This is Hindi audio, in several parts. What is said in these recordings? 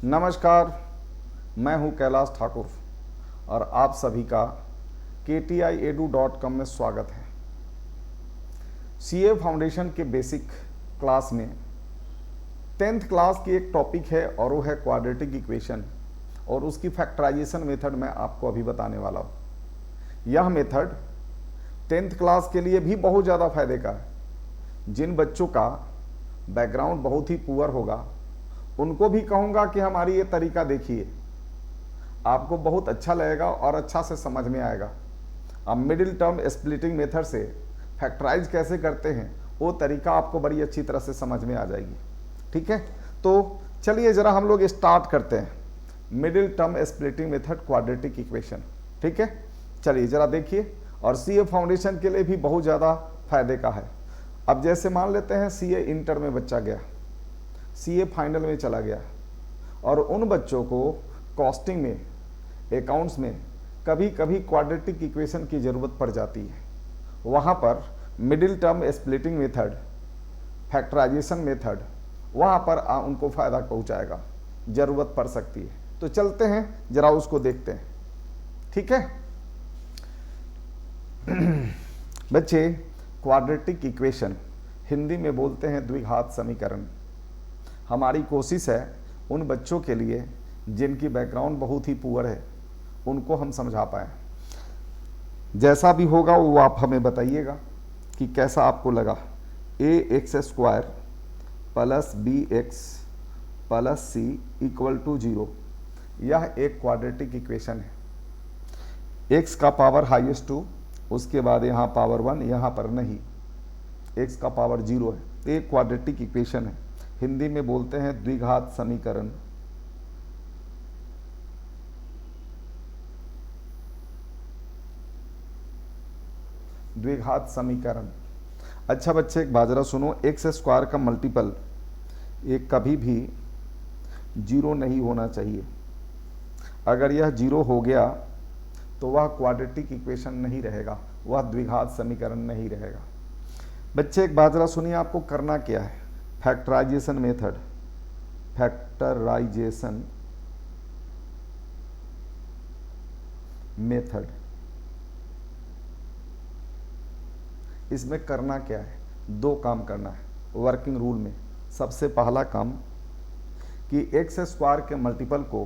नमस्कार, मैं हूं कैलाश ठाकुर और आप सभी का KTIedu.com में स्वागत है। CA फाउंडेशन के बेसिक क्लास में 10th क्लास की एक टॉपिक है और वो है क्वाड्रेटिक इक्वेशन और उसकी फैक्टराइजेशन मेथड मैं आपको अभी बताने वाला हूँ। यह मेथड 10th क्लास के लिए भी बहुत ज़्यादा फायदे का है। जिन बच्चों का बैकग्राउंड बहुत ही पुअर होगा उनको भी कहूँगा कि हमारी ये तरीका देखिए, आपको बहुत अच्छा लगेगा और अच्छा से समझ में आएगा। अब मिडिल टर्म स्प्लिटिंग मेथड से फैक्टराइज कैसे करते हैं वो तरीका आपको बड़ी अच्छी तरह से समझ में आ जाएगी। ठीक है, तो चलिए ज़रा हम लोग स्टार्ट करते हैं middle term splitting method quadratic equation. ठीक है, चलिए ज़रा देखिए, और CA फाउंडेशन के लिए भी बहुत ज़्यादा फायदे का है। अब जैसे मान लेते हैं CA इंटर में बच्चा गया, CA फाइनल में चला गया और उन बच्चों को कॉस्टिंग में, अकाउंट्स में कभी कभी क्वाड्रेटिक इक्वेशन की ज़रूरत पड़ जाती है। वहाँ पर middle term splitting method, factorization method, वहाँ पर उनको फ़ायदा पहुँचाएगा, ज़रूरत पड़ सकती है। तो चलते हैं ज़रा उसको देखते हैं। ठीक है बच्चे, क्वाड्रेटिक इक्वेशन हिंदी में बोलते हैं द्विघात समीकरण। हमारी कोशिश है उन बच्चों के लिए जिनकी बैकग्राउंड बहुत ही पुअर है उनको हम समझा पाएँ। जैसा भी होगा वो आप हमें बताइएगा कि कैसा आपको लगा। ax² + bx + c = 0 यह एक क्वाड्रेटिक इक्वेशन है। x का पावर हाईएस्ट 2, उसके बाद यहाँ पावर 1, यहाँ पर नहीं, x का पावर 0 है। तो एक क्वाड्रेटिक इक्वेशन है, हिंदी में बोलते हैं द्विघात समीकरण। द्विघात समीकरण। अच्छा बच्चे, एक बात जरा सुनो, x² का मल्टीपल एक कभी भी 0 नहीं होना चाहिए। अगर यह 0 हो गया तो वह क्वाड्रेटिक इक्वेशन नहीं रहेगा, वह द्विघात समीकरण नहीं रहेगा। बच्चे एक बात जरा सुनिए, आपको करना क्या है। फैक्टराइजेशन मेथड, फैक्टराइजेशन मेथड, इसमें करना क्या है, 2 काम करना है वर्किंग रूल में। सबसे पहला काम कि x² के मल्टीपल को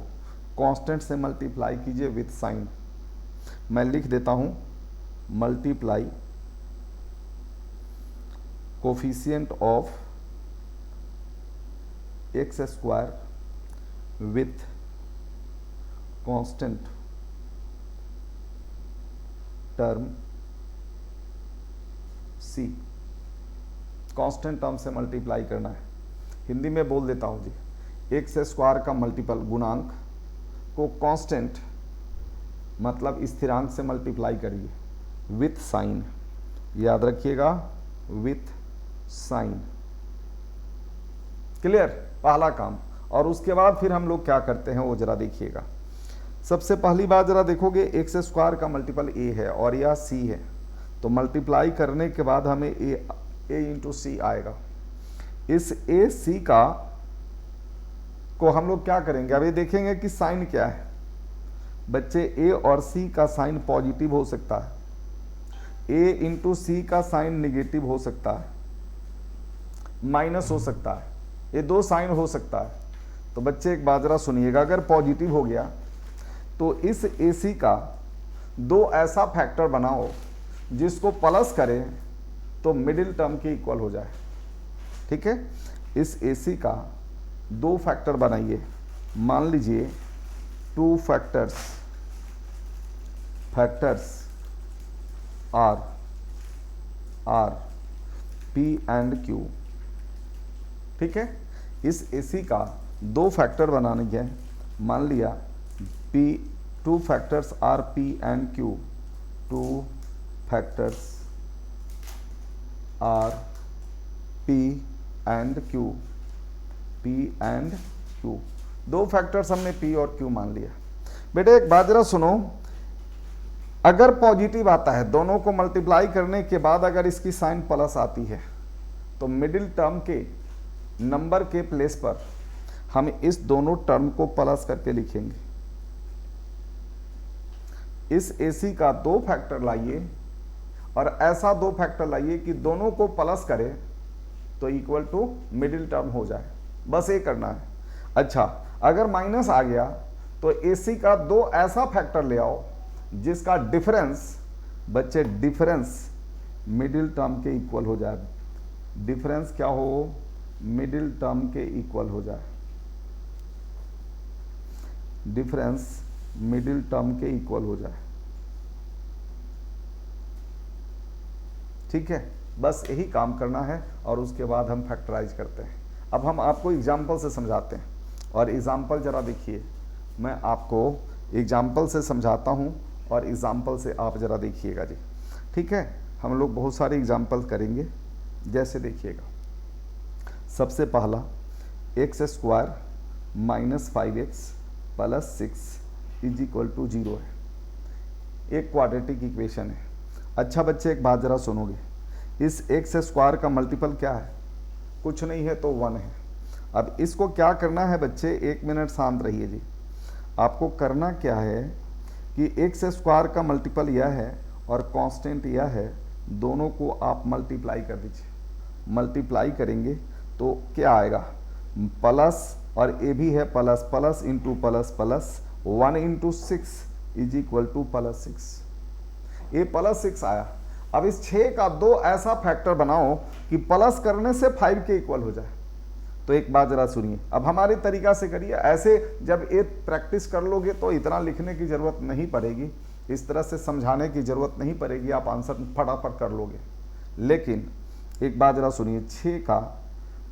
कांस्टेंट से मल्टीप्लाई कीजिए विथ साइन। मैं लिख देता हूं, multiply coefficient of x² with constant term c। Constant term से मल्टीप्लाई करना है। हिंदी में बोल देता हूं जी, x² का मल्टीपल गुणांक को कांस्टेंट मतलब स्थिरांक से मल्टीप्लाई करिए विथ साइन। याद रखिएगा, विथ साइन। क्लियर, पहला काम। और उसके बाद फिर हम लोग क्या करते हैं वो जरा देखिएगा। सबसे पहली बात जरा देखोगे, x² का मल्टीपल a है और यह c है, तो मल्टीप्लाई करने के बाद हमें a इंटू c आएगा। इस a c का को हम लोग क्या करेंगे, अभी देखेंगे कि साइन क्या है। बच्चे, a और c का साइन पॉजिटिव हो सकता है, a इंटू c का साइन निगेटिव हो सकता है, माइनस हो सकता है, ये 2 साइन हो सकता है। तो बच्चे एक बात जरा सुनिएगा, अगर पॉजिटिव हो गया तो इस AC का 2 ऐसा फैक्टर बनाओ जिसको प्लस करें तो मिडिल टर्म के इक्वल हो जाए। ठीक है, इस AC का 2 फैक्टर बनाइए। मान लीजिए 2 factors are P and Q। ठीक है, इस AC का 2 फैक्टर बनाने के, मान लिया 2 factors are P and Q, 2 factors are P and Q, P and Q, 2 factors हमने P और Q मान लिया। बेटे एक बात जरा सुनो, अगर पॉजिटिव आता है, दोनों को मल्टीप्लाई करने के बाद अगर इसकी साइन प्लस आती है तो मिडिल टर्म के नंबर के प्लेस पर हम इस दोनों टर्म को प्लस करके लिखेंगे। इस AC का 2 फैक्टर लाइए और ऐसा 2 फैक्टर लाइए कि दोनों को प्लस करे तो इक्वल टू मिडिल टर्म हो जाए, बस ये करना है। अच्छा, अगर माइनस आ गया तो AC का 2 ऐसा फैक्टर ले आओ जिसका डिफरेंस बच्चे डिफरेंस मिडिल टर्म के इक्वल हो जाए। डिफरेंस क्या हो, मिडिल टर्म के इक्वल हो जाए। डिफरेंस मिडिल टर्म के इक्वल हो जाए, ठीक है। बस यही काम करना है और उसके बाद हम फैक्टराइज करते हैं। अब हम आपको एग्जाम्पल से समझाते हैं और एग्जाम्पल जरा देखिए, मैं आपको एग्जाम्पल से समझाता हूं और एग्जाम्पल से आप जरा देखिएगा जी, ठीक है। हम लोग बहुत सारे एग्जाम्पल करेंगे, जैसे देखिएगा। सबसे पहला x² - 5x + 6 = 0 है, एक क्वाड्रेटिक इक्वेशन है। अच्छा बच्चे, एक बात जरा सुनोगे, इस x² का मल्टीपल क्या है? कुछ नहीं है तो 1 है। अब इसको क्या करना है बच्चे, 1 मिनट शांत रहिए जी। आपको करना क्या है कि x² का मल्टीपल यह है और कांस्टेंट यह है, दोनों को आप मल्टीप्लाई कर दीजिए। मल्टीप्लाई करेंगे तो क्या आएगा, प्लस, और ये भी है plus, plus into plus plus 1 × 6 = +6। ये +6 आया। अब इस 6 का 2 ऐसा फैक्टर बनाओ कि प्लस करने से 5 के इक्वल हो जाए। तो एक बात जरा सुनिए, अब हमारे तरीका से करिए। ऐसे जब ये प्रैक्टिस कर लोगे तो इतना लिखने की जरूरत नहीं पड़ेगी, इस तरह से समझाने की जरूरत नहीं पड़ेगी, आप आंसर फटाफट कर लोगे। लेकिन एक बात जरा सुनिए, 6 का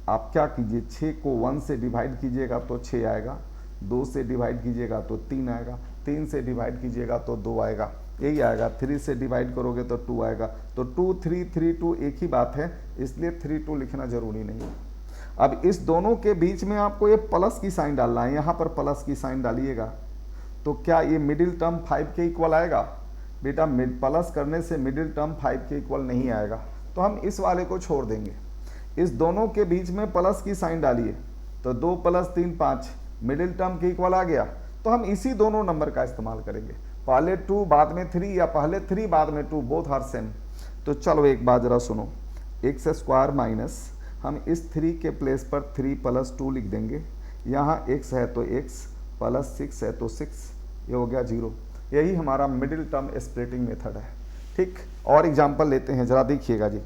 आप क्या कीजिए, 6 को 1 से डिवाइड कीजिएगा तो 6 आएगा, 2 से डिवाइड कीजिएगा तो 3 आएगा, 3 से डिवाइड कीजिएगा तो 2 आएगा, यही आएगा। 3 से डिवाइड करोगे तो 2 आएगा। तो 2 3 3 2 एक ही बात है, इसलिए 3 2 लिखना जरूरी नहीं है। अब इस दोनों के बीच में आपको ये प्लस की साइन डालना है, यहाँ पर प्लस की साइन डालिएगा तो क्या ये मिडिल टर्म 5 के इक्वल आएगा? बेटा प्लस करने से मिडिल टर्म 5 के इक्वल नहीं आएगा, तो हम इस वाले को छोड़ देंगे। इस दोनों के बीच में प्लस की साइन डालिए तो 2 + 3 5 मिडिल टर्म के इक्वल आ गया। तो हम इसी दोनों नंबर का इस्तेमाल करेंगे, पहले 2 बाद में 3 या पहले 3 बाद में 2, बोथ आर सेम। तो चलो एक बात जरा सुनो, x² माइनस, हम इस 3 के प्लेस पर 3 + 2 लिख देंगे। यहाँ x है तो x, + 6 है तो 6, ये हो गया 0। यही हमारा मिडिल टर्म स्प्लिटिंग मेथड है, ठीक। और एग्जांपल लेते हैं, जरा देखिएगा जी।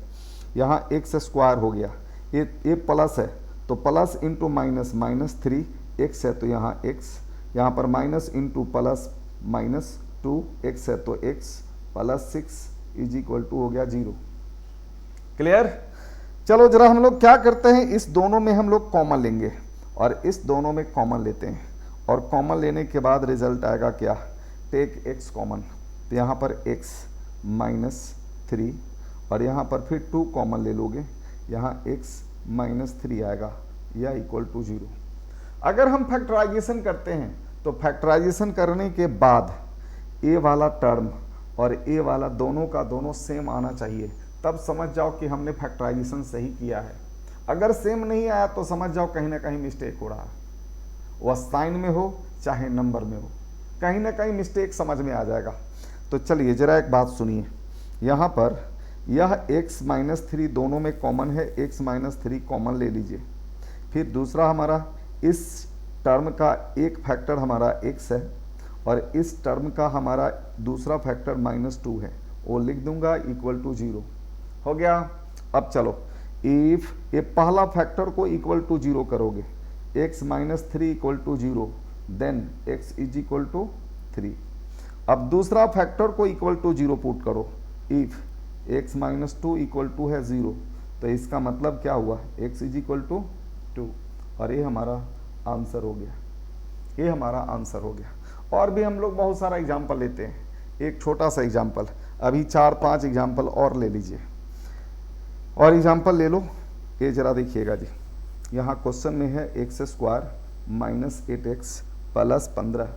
यहाँ x² हो गया, ये प्लस है तो प्लस इंटू माइनस -3, x है तो यहाँ x, यहाँ पर माइनस इंटू प्लस -2, x है तो x, + 6 = हो गया 0। क्लियर? चलो जरा हम लोग क्या करते हैं, इस दोनों में हम लोग कॉमन लेंगे और इस दोनों में कॉमन लेते हैं, और कॉमन लेने के बाद रिजल्ट आएगा क्या, टेक x कॉमन। तो यहाँ पर x -3 और यहाँ पर फिर 2 कॉमन ले लोगे, यहाँ x -3 आएगा, यह = 0। अगर हम फैक्टराइजेशन करते हैं तो फैक्टराइजेशन करने के बाद a वाला टर्म और a वाला दोनों का दोनों सेम आना चाहिए, तब समझ जाओ कि हमने फैक्टराइजेशन सही किया है। अगर सेम नहीं आया तो समझ जाओ कहीं ना कहीं मिस्टेक हो रहा है, वह साइन में हो चाहे नंबर में हो, कहीं ना कहीं मिस्टेक समझ में आ जाएगा। तो चलिए जरा एक बात सुनिए, यहाँ पर यह x -3 दोनों में कॉमन है, x -3 कॉमन ले लीजिए। फिर दूसरा हमारा इस टर्म का एक फैक्टर हमारा x है और इस टर्म का हमारा दूसरा फैक्टर -2 है, वो लिख दूंगा = 0। हो गया। अब चलो, इफ ये पहला फैक्टर को = 0 करोगे, x -3 = 0, देन x = 3। अब दूसरा फैक्टर को = 0 पुट करो, इफ x -2 = है 0, तो इसका मतलब क्या हुआ, x = 2, और ये हमारा आंसर हो गया, ये हमारा आंसर हो गया। और भी हम लोग बहुत सारा एग्जाम्पल लेते हैं, एक छोटा सा एग्जाम्पल, अभी 4-5 एग्जाम्पल और ले लीजिए, और एग्जाम्पल ले लो। ये जरा देखिएगा जी, यहाँ क्वेश्चन में है x² - 8x + 15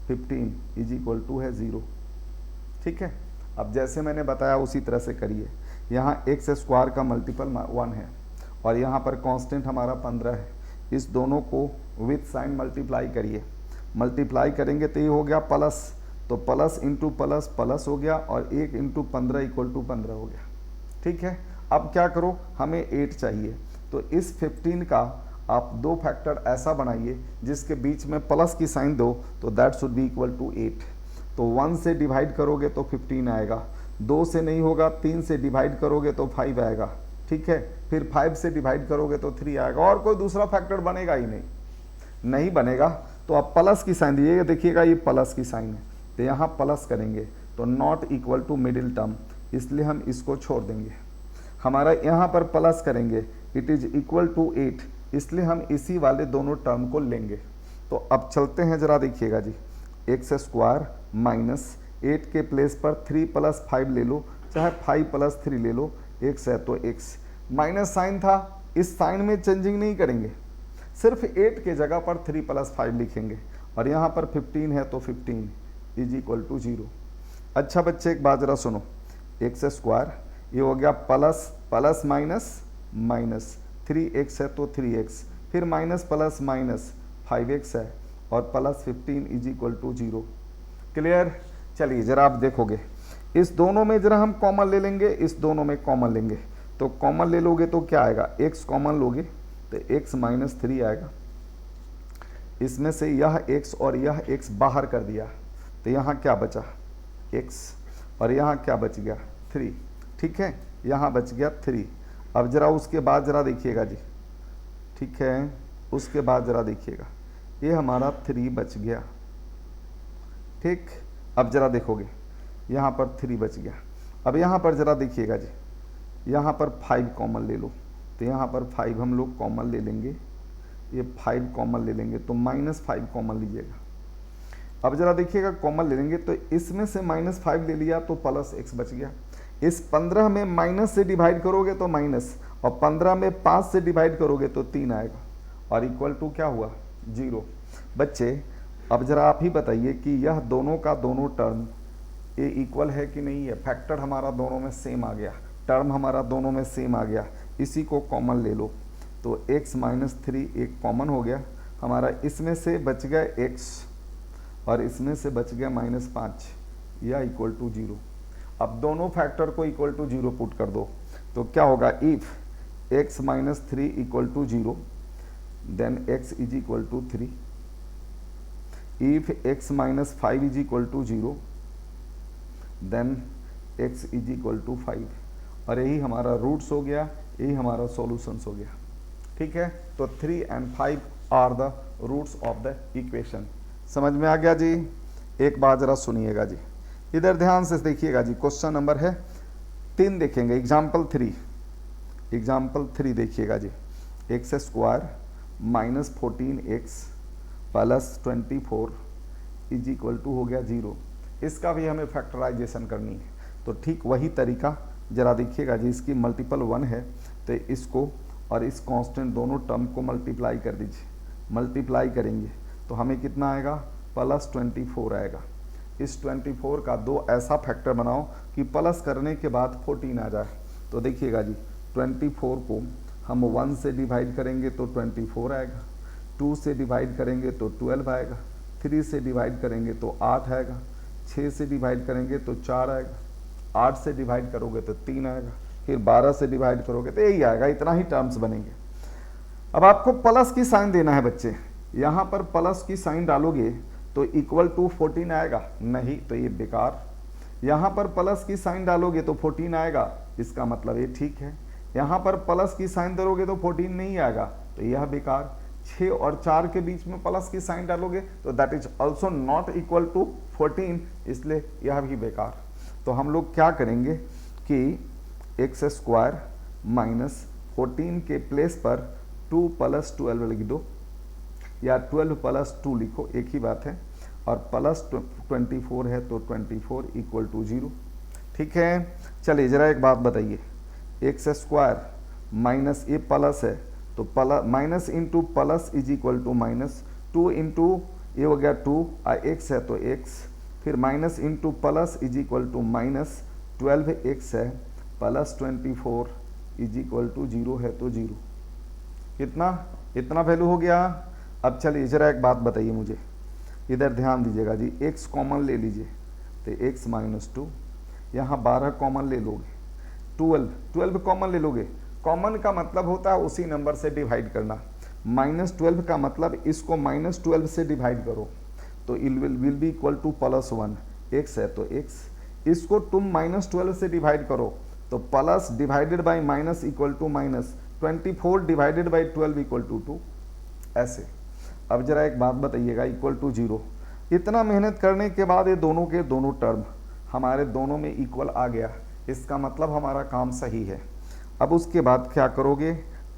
15 = है 0, ठीक है। अब जैसे मैंने बताया उसी तरह से करिए। यहाँ x² का मल्टीपल 1 है और यहाँ पर कांस्टेंट हमारा 15 है, इस दोनों को विथ साइन मल्टीप्लाई करिए, मल्टीप्लाई करेंगे तो ये हो गया प्लस, तो प्लस इंटू प्लस प्लस हो गया, और 1 इंटू 15 इक्वल टू 15 हो गया। ठीक है, अब क्या करो, हमें 8 चाहिए, तो इस 15 का आप दो फैक्टर ऐसा बनाइए जिसके बीच में प्लस की साइन दो, तो that should be equal to 8। तो 1 से डिवाइड करोगे तो 15 आएगा, 2 से नहीं होगा, 3 से डिवाइड करोगे तो 5 आएगा। ठीक है, फिर 5 से डिवाइड करोगे तो 3 आएगा, और कोई दूसरा फैक्टर बनेगा ही नहीं बनेगा। तो आप प्लस की साइन दीजिएगा, देखिएगा ये प्लस की साइन है, तो यहाँ प्लस करेंगे तो not equal to middle term, इसलिए हम इसको छोड़ देंगे। हमारा यहाँ पर प्लस करेंगे, इट इज इक्वल टू 8, इसलिए हम इसी वाले दोनों टर्म को लेंगे। तो अब चलते हैं जरा, देखिएगा जी, एक्स स्क्वायर माइनस 8 के प्लेस पर 3 प्लस 5 ले लो, चाहे 5 प्लस 3 ले लो, एक्स है तो एक्स, माइनस साइन था, इस साइन में चेंजिंग नहीं करेंगे, सिर्फ 8 के जगह पर 3 प्लस 5 लिखेंगे, और यहाँ पर 15 है तो 15 इज इक्वल टू 0। अच्छा बच्चे एक बात जरा सुनो, एक्स स्क्वायर ये हो गया plus plus minus minus, 3x है तो 3x, फिर माइनस प्लस माइनस 5x है, और plus 15 is equal to 0। Clear? चलिए जरा आप देखोगे, इस दोनों में जरा हम कॉमन ले लेंगे, इस दोनों में कॉमन लेंगे, तो कॉमन ले लोगे तो क्या आएगा, x कॉमन लोगे तो x माइनस 3 आएगा, इसमें से यह x और यह x बाहर कर दिया, तो यहाँ क्या बचा x, और यहाँ क्या बच गया 3। ठीक है, यहाँ बच गया 3। अब जरा उसके बाद जरा देखिएगा जी, ठीक है, उसके बाद जरा देखिएगा, ये हमारा 3 बच गया। ठीक, अब जरा देखोगे यहाँ पर 3 बच गया। अब यहाँ पर जरा देखिएगा जी, यहाँ पर 5 कॉमन ले लो, तो यहाँ पर 5 हम लोग कॉमन ले लेंगे, ये 5 कॉमन ले लेंगे तो -5 कॉमन लीजिएगा। अब जरा देखिएगा कॉमन ले लेंगे तो इसमें से -5 ले लिया तो प्लस x बच गया। इस 15 में माइनस से डिवाइड करोगे तो माइनस, और 15 में 5 से डिवाइड करोगे तो 3 आएगा, और इक्वल टू क्या हुआ 0। बच्चे अब जरा आप ही बताइए कि यह दोनों का दोनों टर्म ये इक्वल है कि नहीं है, फैक्टर हमारा दोनों में सेम आ गया, टर्म हमारा दोनों में सेम आ गया, इसी को कॉमन ले लो, तो x माइनस 3 एक कॉमन हो गया हमारा, इसमें से बच गया x और इसमें से बच गया -5, या इक्वल टू 0। अब दोनों फैक्टर को इक्वल टू 0 पुट कर दो, तो क्या होगा, if x minus 3 equal to 0 then x is equal to 3, if x minus 5 is equal to 0 then x is equal to 5, और यही हमारा रूट्स हो गया, यही हमारा सॉल्यूशंस हो गया। ठीक है, तो 3 and 5 are the roots of the equation. समझ में आ गया जी? एक बात जरा सुनिएगा जी, इधर ध्यान से देखिएगा जी, क्वेश्चन नंबर है 3 देखेंगे, एग्जाम्पल 3 देखिएगा जी, x square minus 14x plus 24 is equal to हो गया 0। इसका भी हमें फैक्टराइजेशन करनी है, तो ठीक वही तरीका जरा देखिएगा जी, इसकी मल्टीपल 1 है तो इसको और इस कांस्टेंट दोनों टर्म को मल्टीप्लाई कर दीजिए, मल्टीप्लाई करेंगे तो हमें कितना आएगा, प्लस 24 आएगा। इस 24 का दो ऐसा फैक्टर बनाओ कि प्लस करने के बाद 14 आ जाए। तो देखिएगा जी, 24 को हम 1 से डिवाइड करेंगे तो 24 आएगा, 2 से डिवाइड करेंगे तो 12 आएगा, 3 से डिवाइड करेंगे तो 8 आएगा, 6 से डिवाइड करेंगे तो 4 आएगा, 8 से डिवाइड करोगे तो 3 आएगा, फिर 12 से डिवाइड करोगे तो यही आएगा, इतना ही टर्म्स बनेंगे। अब आपको प्लस की साइन देना है बच्चे, यहाँ पर प्लस की साइन डालोगे तो इक्वल टू 14 आएगा, नहीं तो ये बेकार। यहाँ पर प्लस की साइन डालोगे तो 14 आएगा, इसका मतलब ये ठीक है। यहाँ पर प्लस की साइन डालोगे तो 14 नहीं आएगा, तो यह बेकार। 6 और 4 के बीच में प्लस की साइन डालोगे तो that is also not equal to 14, इसलिए यह भी बेकार। तो हम लोग क्या करेंगे कि एक्स स्क्वायर माइनस 14 के प्लेस पर 2 प्लस 12 लिख दो, या 12 प्लस 2 लिखो, एक ही बात है, और प्लस 24 है तो 24 इक्वल टू 0। ठीक है, चलिए जरा एक बात बताइए, एक्स स्क्वायर माइनस ये प्लस है तो plus minus into plus is equal to minus, 2 into ये हो गया 2, एक्स है तो एक्स, फिर minus into plus is equal to minus, 12x है प्लस 24 इज इक्वल टू 0 है तो 0, कितना इतना वैल्यू हो गया। अब चलिए जरा एक बात बताइए मुझे, इधर ध्यान दीजिएगा जी, x कॉमन ले लीजिए तो x माइनस 2, यहाँ 12 कॉमन ले लोगे, 12 कॉमन ले लोगे। कॉमन का मतलब होता है उसी नंबर से डिवाइड करना। -12 का मतलब इसको -12 से डिवाइड करो तो will be equal to +1, x है तो x, इसको तुम -12 से डिवाइड करो तो plus divided by minus equal to minus, 24 divided by 12 equal to 2, ऐसे। अब जरा एक बात बताइएगा, इक्वल टू 0, इतना मेहनत करने के बाद ये दोनों के दोनों टर्म हमारे दोनों में इक्वल आ गया, इसका मतलब हमारा काम सही है। अब उसके बाद क्या करोगे,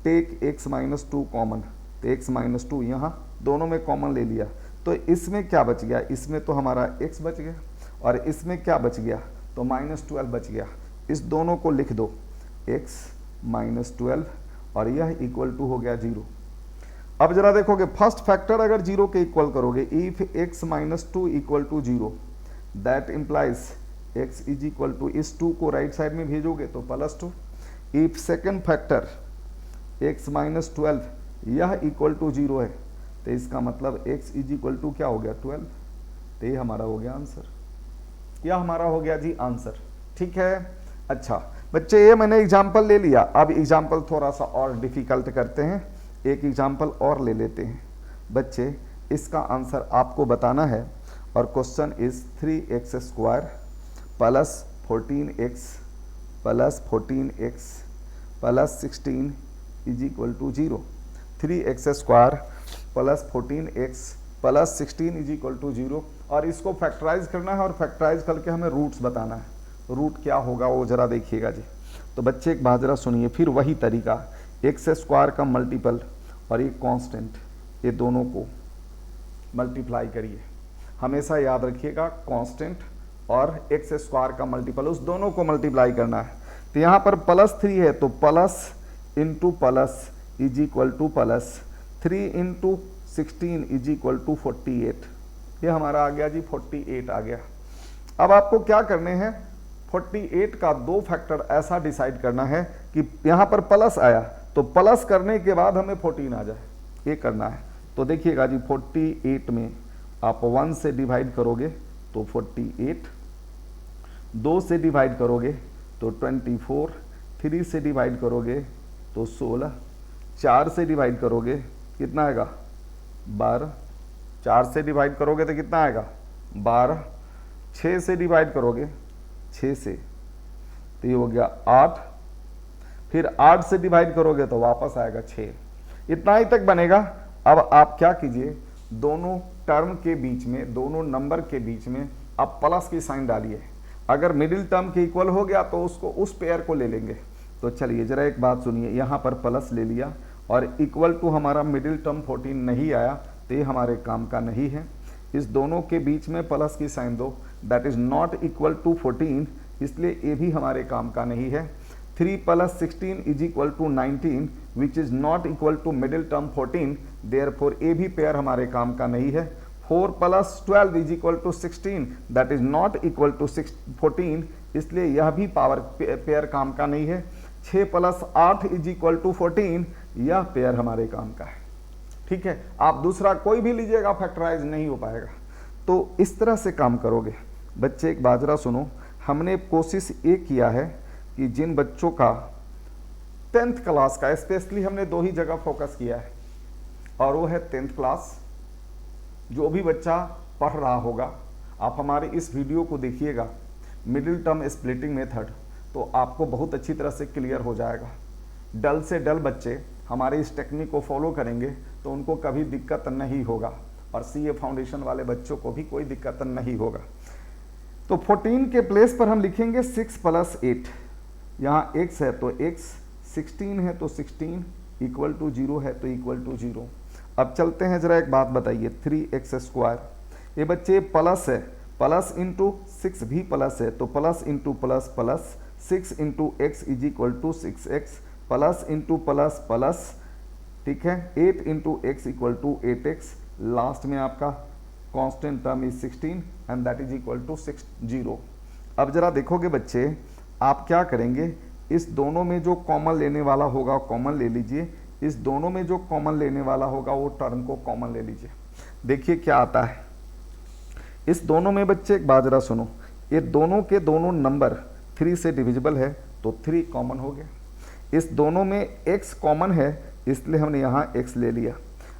टेक x माइनस 2 कॉमन, तो x माइनस 2 यहाँ दोनों में कॉमन ले लिया तो इसमें क्या बच गया, इसमें तो हमारा x बच गया और इसमें क्या बच गया, तो -12 बच गया। इस दोनों को लिख दो, x माइनस 12 और यह इक्वल टू हो गया 0। अब जरा देखोगे फर्स्ट फैक्टर अगर 0 के इक्वल करोगे, if x minus 2 equal to 0 that implies x is equal to, इस 2 को राइट साइड में भेजोगे तो +2। If second factor x minus 12 यह इक्वल टू 0 है तो इसका मतलब x इज इक्वल टू क्या हो गया 12, तो ये हमारा हो गया आंसर, यह हमारा हो गया जी आंसर। ठीक है, अच्छा बच्चे ये मैंने एग्जाम्पल ले लिया, अब एग्जाम्पल थोड़ा सा और डिफिकल्ट करते हैं, एक एग्जाम्पल और ले लेते हैं। बच्चे इसका आंसर आपको बताना है और question is 3x square plus 14x plus 14x plus 16 is equal to 0। 3x square plus 14x plus 16 is equal to 0 और इसको फैक्टराइज करना है और फैक्टराइज करके हमें रूट्स बताना है। रूट क्या होगा वो जरा देखिएगा जी। तो बच्चे एक बात जरा सुनिए, फिर वही तरीका, एक्स स्क्वायर का मल्टीपल और ये कांस्टेंट, ये दोनों को मल्टीप्लाई करिए। हमेशा याद रखिएगा कांस्टेंट और एक्स स्क्वायर का मल्टीपल, उस दोनों को मल्टीप्लाई करना है। तो यहाँ पर +3 है तो plus into plus is equal to plus 3 into 16 is equal to 48, ये हमारा आ गया जी 48 आ गया। अब आपको क्या करने हैं, 48 का 2 फैक्टर ऐसा डिसाइड करना है कि यहाँ पर प्लस आया तो प्लस करने के बाद हमें 14 आ जाए, ये करना है। तो देखिएगा जी 48 में आप 1 से डिवाइड करोगे तो 48, 2 से डिवाइड करोगे तो 24, 3 से डिवाइड करोगे तो 16, 4 से डिवाइड करोगे कितना आएगा 12, 4 से डिवाइड करोगे तो कितना आएगा 12, 6 से डिवाइड करोगे 6 से तो ये हो गया 8, फिर 8 से डिवाइड करोगे तो वापस आएगा 6, इतना ही तक बनेगा। अब आप क्या कीजिए, दोनों टर्म के बीच में, दोनों नंबर के बीच में आप प्लस की साइन डालिए। अगर मिडिल टर्म के इक्वल हो गया तो उसको, उस पेयर को ले लेंगे। तो चलिए जरा एक बात सुनिए, यहाँ पर प्लस ले लिया और इक्वल टू हमारा मिडिल टर्म 14 नहीं आया तो ये हमारे काम का नहीं है। इस दोनों के बीच में प्लस की साइन दो, that is not equal to 14, इसलिए ये भी हमारे काम का नहीं है। 3 + 16 is equal to 19 which is not equal to middle term 14, therefore ये भी पेयर हमारे काम का नहीं है। 4 + 12 is equal to 16 that is not equal to 14, इसलिए यह भी पावर पेयर काम का नहीं है। 6 + 8 इज इक्वल टू 14, यह पेयर हमारे काम का है। ठीक है, आप दूसरा कोई भी लीजिएगा फैक्टराइज नहीं हो पाएगा। तो इस तरह से काम करोगे। बच्चे एक बाजरा सुनो, हमने कोशिश ये किया है कि जिन बच्चों का 10th क्लास का, स्पेशली हमने 2 ही जगह फोकस किया है और वो है 10th क्लास। जो भी बच्चा पढ़ रहा होगा, आप हमारे इस वीडियो को देखिएगा, मिडिल टर्म स्प्लिटिंग मेथड, तो आपको बहुत अच्छी तरह से क्लियर हो जाएगा। डल से डल बच्चे हमारे इस टेक्निक को फॉलो करेंगे तो उनको कभी दिक्कत नहीं होगा और सीए फाउंडेशन वाले बच्चों को भी कोई दिक्कत नहीं होगा। तो 14 के प्लेस पर हम लिखेंगे 6 + 8, यहाँ x है तो x, 16 है तो 16, इक्वल टू 0 है तो इक्वल टू 0। अब चलते हैं, जरा एक बात बताइए, 3x स्क्वायर, ये बच्चे प्लस है, प्लस इंटू 6 भी प्लस है तो plus into plus plus 6 into x is equal to 6x plus into plus plus, ठीक है, 8 into x equal to 8x, last में आपका constant term is 16 and that is equal to 0। अब जरा देखोगे बच्चे, आप क्या करेंगे, इस दोनों में जो कॉमन लेने वाला होगा कॉमन ले लीजिए। इस दोनों में जो कॉमन लेने वाला होगा वो टर्म को कॉमन ले लीजिए। देखिए क्या आता है इस दोनों में बच्चे, एक बात जरा सुनो, ये दोनों के दोनों नंबर 3 से डिविजिबल है तो 3 कॉमन हो गया। इस दोनों में x कॉमन है इसलिए हमने यहाँ x ले लिया।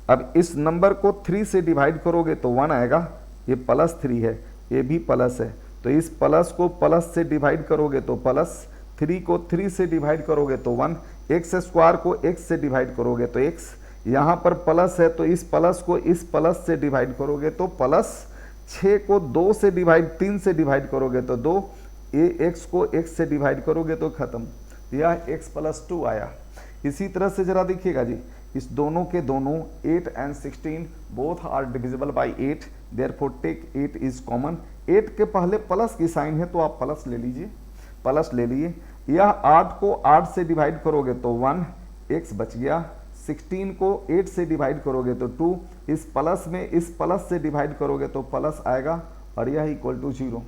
अब इस नंबर को 3 से डिवाइड करोगे तो 1 आएगा, ये +3 है, ये भी प्लस है, तो इस प्लस को प्लस से डिवाइड करोगे तो प्लस, 3 को 3 से डिवाइड करोगे तो 1, x स्क्वायर को x से डिवाइड करोगे तो x, यहाँ पर प्लस है तो इस प्लस को इस प्लस से डिवाइड करोगे तो प्लस, 6 को 2 से डिवाइड 3 से डिवाइड करोगे तो 2, ये x को x से डिवाइड करोगे तो खत्म, यह x+2 आया। इसी तरह से जरा देखिएगा जी, इस दोनों के दोनों 8 and 16 both are divisible by 8, therefore take 8 is common. 8 के पहले प्लस की साइन है तो आप प्लस ले लीजिए, प्लस ले लिए। यह 8 को 8 से डिवाइड करोगे तो 1, x बच गया। 16 को 8 से डिवाइड करोगे तो 2, इस प्लस में इस प्लस से डिवाइड करोगे तो प्लस आएगा और यह इक्वल टू 0।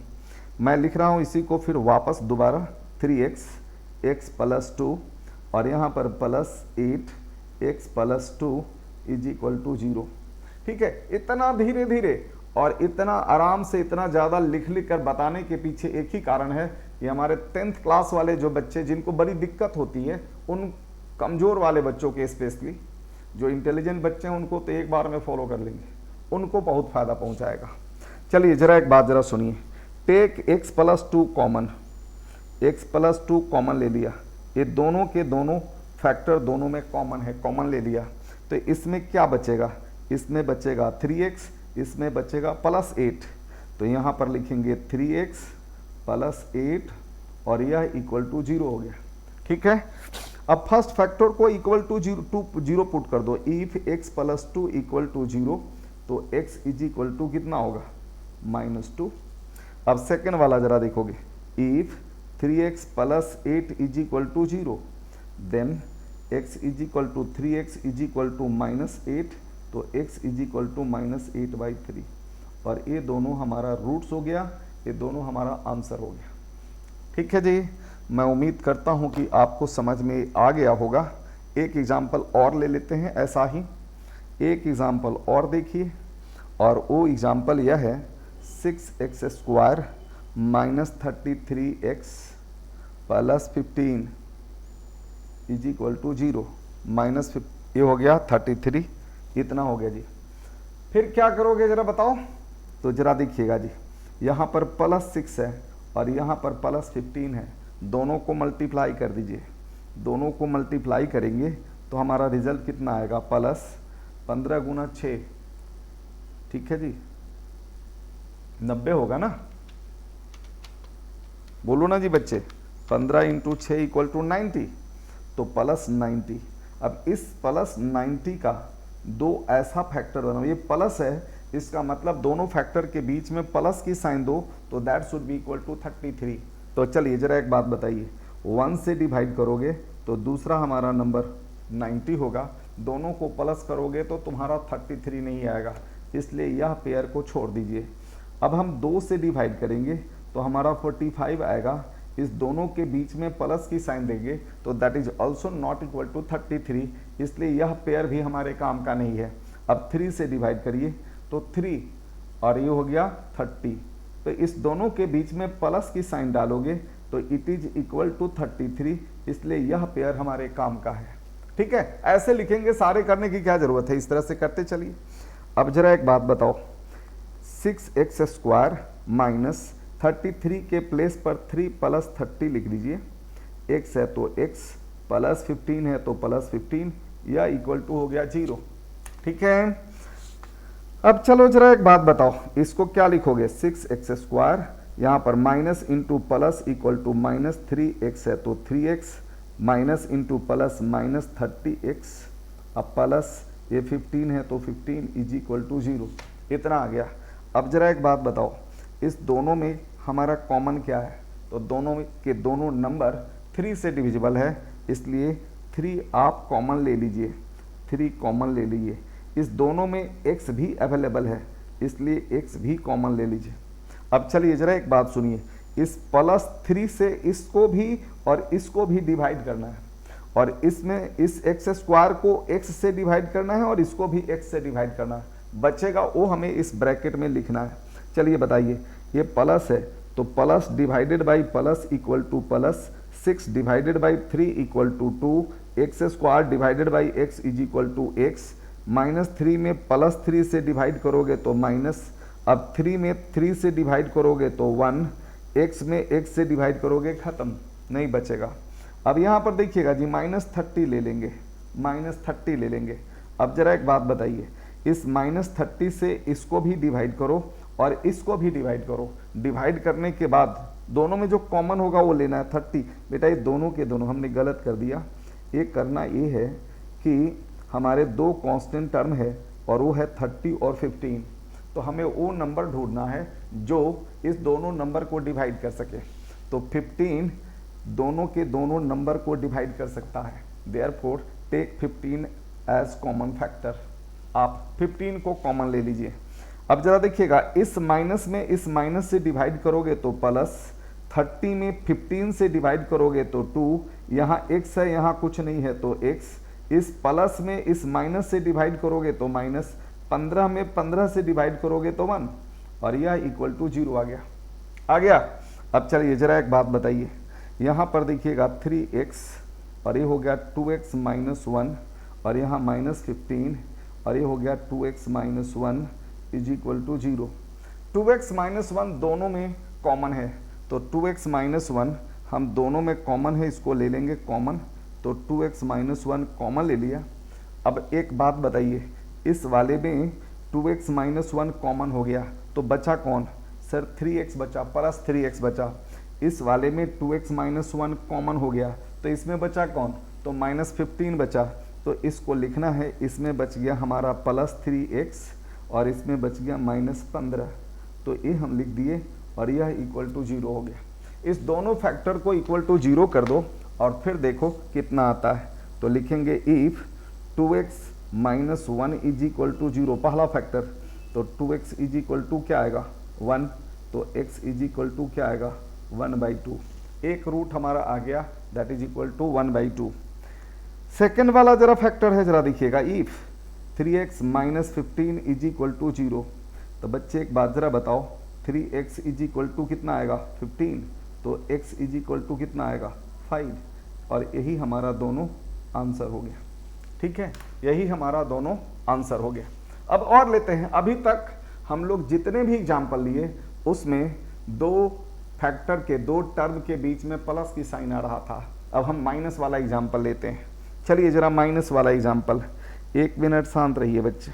मैं लिख रहा हूँ इसी को फिर वापस दोबारा, 3x, x+2 और यहाँ पर +8 x+2 इज इक्वल टू 0। ठीक है, इतना धीरे धीरे और इतना आराम से इतना ज़्यादा लिख लिख कर बताने के पीछे एक ही कारण है कि हमारे 10th क्लास वाले जो बच्चे जिनको बड़ी दिक्कत होती है, उन कमज़ोर वाले बच्चों के स्पेशली, जो इंटेलिजेंट बच्चे हैं उनको तो एक बार में फॉलो कर लेंगे, उनको बहुत फ़ायदा पहुंचाएगा। चलिए जरा एक बात जरा सुनिए, take x+2 common, x+2 common ले लिया, ये दोनों के दोनों फैक्टर दोनों में कॉमन है, कॉमन ले लिया, तो इसमें क्या बचेगा, इसमें बचेगा 3x, इसमें बचेगा +8, तो यहाँ पर लिखेंगे 3x + 8 और यह इक्वल टू 0 हो गया। ठीक है, अब फर्स्ट फैक्टर को इक्वल टू 0 पुट कर दो, इफ x+2 इक्वल टू 0 तो x इज इक्वल टू कितना होगा, -2। अब सेकेंड वाला जरा देखोगे, if 3x + 8 is equal to 0 then x is equal to 3x is equal to -8, तो x इज इक्वल टू -8/3 और ये दोनों हमारा रूट्स हो गया, ये दोनों हमारा आंसर हो गया। ठीक है जी, मैं उम्मीद करता हूँ कि आपको समझ में आ गया होगा। एक एग्जाम्पल और ले लेते हैं, ऐसा ही एक एग्जाम्पल और देखिए, और वो एग्जाम्पल यह है 6x² -33x + 15 is equal to 0, ये हो गया 33, इतना हो गया जी। फिर क्या करोगे जरा बताओ, तो जरा देखिएगा जी, यहाँ पर +6 है और यहाँ पर +15 है, दोनों को मल्टीप्लाई कर दीजिए, दोनों को मल्टीप्लाई करेंगे तो हमारा रिजल्ट कितना आएगा, +15 × 6, ठीक है जी, 90 होगा ना, बोलो ना जी बच्चे, 15 × 6 = 90, तो +90। अब इस +90 का दो ऐसा फैक्टर बनाओ, ये प्लस है, इसका मतलब दोनों फैक्टर के बीच में प्लस की साइन दो, तो that should be equal to 33। तो चलिए जरा एक बात बताइए, 1 से डिवाइड करोगे तो दूसरा हमारा नंबर 90 होगा, दोनों को प्लस करोगे तो तुम्हारा 33 नहीं आएगा, इसलिए यह पेयर को छोड़ दीजिए। अब हम 2 से डिवाइड करेंगे तो हमारा 45 आएगा, इस दोनों के बीच में प्लस की साइन देंगे तो that is also not equal to 33, इसलिए यह पेयर भी हमारे काम का नहीं है। अब 3 से डिवाइड करिए तो 3 और ये हो गया 30, तो इस दोनों के बीच में प्लस की साइन डालोगे तो इट इज इक्वल टू 33, इसलिए यह पेयर हमारे काम का है। ठीक है, ऐसे लिखेंगे, सारे करने की क्या जरूरत है, इस तरह से करते चलिए। अब जरा एक बात बताओ, 6x² -33 के प्लेस पर 3 + 30 लिख दीजिए, x है तो x + 15 है तो +15, या इक्वल टू हो गया 0। ठीक है, अब चलो जरा एक बात बताओ, इसको क्या लिखोगे, 6x², यहाँ पर minus into plus equal to -3x है तो 3x, minus into plus -30x, अब प्लस ये 15 है तो 15 इज इक्वल टू 0, इतना आ गया। अब जरा एक बात बताओ, इस दोनों में हमारा कॉमन क्या है, तो दोनों के दोनों नंबर 3 से डिविजिबल है, इसलिए 3 आप कॉमन ले लीजिए, 3 कॉमन ले लीजिए। इस दोनों में x भी अवेलेबल है, इसलिए x भी कॉमन ले लीजिए। अब चलिए जरा एक बात सुनिए, इस +3 से इसको भी और इसको भी डिवाइड करना है, और इसमें इस एक्स स्क्वायर को एक्स से डिवाइड करना है और इसको भी एक्स से डिवाइड करना है, बचेगा वो हमें इस ब्रैकेट में लिखना है। चलिए बताइए, ये प्लस है तो plus divided by plus equal to plus 6 divided by 3 equal to 2, x square divided by x is equal to x, -3 में +3 से डिवाइड करोगे तो माइनस, अब 3 में 3 से डिवाइड करोगे तो 1, x में x से डिवाइड करोगे खत्म, नहीं बचेगा। अब यहाँ पर देखिएगा जी -30 ले लेंगे, -30 ले लेंगे। अब जरा एक बात बताइए, इस -30 से इसको भी डिवाइड करो और इसको भी डिवाइड करो, डिवाइड करने के बाद दोनों में जो कॉमन होगा वो लेना है 30। बेटा ये दोनों के दोनों हमने गलत कर दिया, ये करना ये है कि हमारे दो कांस्टेंट टर्म है और वो है 30 और 15, तो हमें वो नंबर ढूंढना है जो इस दोनों नंबर को डिवाइड कर सके। तो 15 दोनों के दोनों नंबर को डिवाइड कर सकता है, therefore take 15 as common factor. आप 15 को कॉमन ले लीजिए। अब जरा देखिएगा, इस माइनस में इस माइनस से डिवाइड करोगे तो प्लस, 30 में 15 से डिवाइड करोगे तो 2, यहाँ x है यहाँ कुछ नहीं है तो x, इस प्लस में इस माइनस से डिवाइड करोगे तो माइनस, 15 में 15 से डिवाइड करोगे तो 1, और यह इक्वल टू 0 आ गया। अब चलिए जरा एक बात बताइए, यहाँ पर देखिएगा 3x और ये हो गया 2x माइनस 1 और यहाँ -15 और ये हो गया 2x minus 1 is equal to 0। 2x minus 1 दोनों में कॉमन है तो 2x माइनस 1 हम दोनों में कॉमन है, इसको ले लेंगे कॉमन, तो 2x माइनस 1 कॉमन ले लिया। अब एक बात बताइए, इस वाले में 2x माइनस 1 कॉमन हो गया तो बचा कौन सर, 3x बचा, प्लस 3x बचा। इस वाले में 2x माइनस 1 कॉमन हो गया तो इसमें बचा कौन, तो -15 बचा, तो इसको लिखना है, इसमें बच गया हमारा +3x और इसमें बच गया -15, तो ये हम लिख दिए और यह इक्वल टू 0 हो गया। इस दोनों फैक्टर को इक्वल टू 0 कर दो और फिर देखो कितना आता है, तो लिखेंगे if 2x minus 1 is equal to 0, पहला फैक्टर, तो 2x इज इक्वल टू क्या आएगा 1, तो x इज इक्वल टू क्या आएगा 1/2, एक रूट हमारा आ गया, that is equal to 1/2। Second वाला जरा फैक्टर है, जरा देखिएगा, if 3x minus 15 is equal to 0, तो बच्चे एक बात जरा बताओ, 3x इज इक्वल टू कितना आएगा 15, तो x इज इक्वल टू कितना आएगा 5, और यही हमारा दोनों आंसर हो गया। ठीक है, यही हमारा दोनों आंसर हो गया। अब और लेते हैं, अभी तक हम लोग जितने भी एग्जाम्पल लिए उसमें दो फैक्टर के दो टर्म के बीच में प्लस की साइन आ रहा था। अब हम माइनस वाला एग्जाम्पल लेते हैं। चलिए जरा माइनस वाला एग्जाम्पल, 1 मिनट शांत रहिए बच्चे,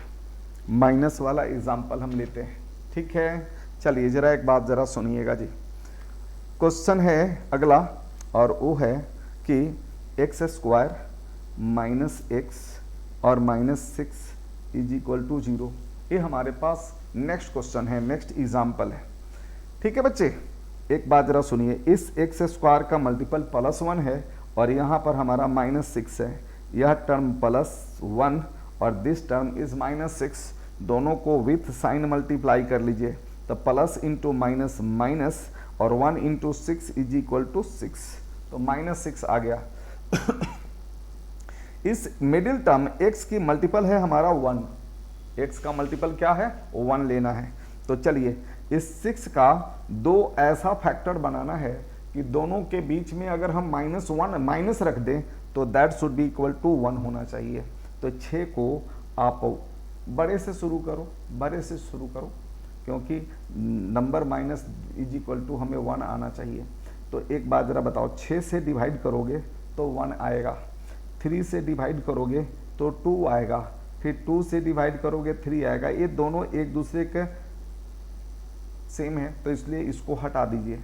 माइनस वाला एग्जाम्पल हम लेते हैं। ठीक है, चलिए जरा एक बात जरा सुनिएगा जी। क्वेश्चन है अगला और वो है कि x² माइनस x और -6 इज इक्वल टू 0। ये हमारे पास नेक्स्ट क्वेश्चन है, नेक्स्ट एग्जाम्पल है। ठीक है बच्चे, एक बात जरा सुनिए, इस x² का मल्टीपल +1 है और यहाँ पर हमारा -6 है, यह टर्म +1 और दिस टर्म इज -6, दोनों को विथ साइन मल्टीप्लाई कर लीजिए, तो प्लस इंटू माइनस माइनस और 1 इंटू 6 इज इक्वल टू 6, तो -6 आ गया। इस मिडिल टर्म x की मल्टीपल है हमारा 1, x का मल्टीपल क्या है 1 लेना है। तो चलिए इस 6 का दो ऐसा फैक्टर बनाना है कि दोनों के बीच में अगर हम -1 माइनस रख दें तो that should be equal to 1 होना चाहिए। तो 6 को आप बड़े से शुरू करो, बड़े से शुरू करो, क्योंकि number minus is equal to हमें 1 आना चाहिए। तो एक बात जरा बताओ, 6 से डिवाइड करोगे तो 1 आएगा, 3 से डिवाइड करोगे तो 2 आएगा, फिर 2 से डिवाइड करोगे 3 आएगा। ये दोनों एक दूसरे के सेम है तो इसलिए इसको हटा दीजिए।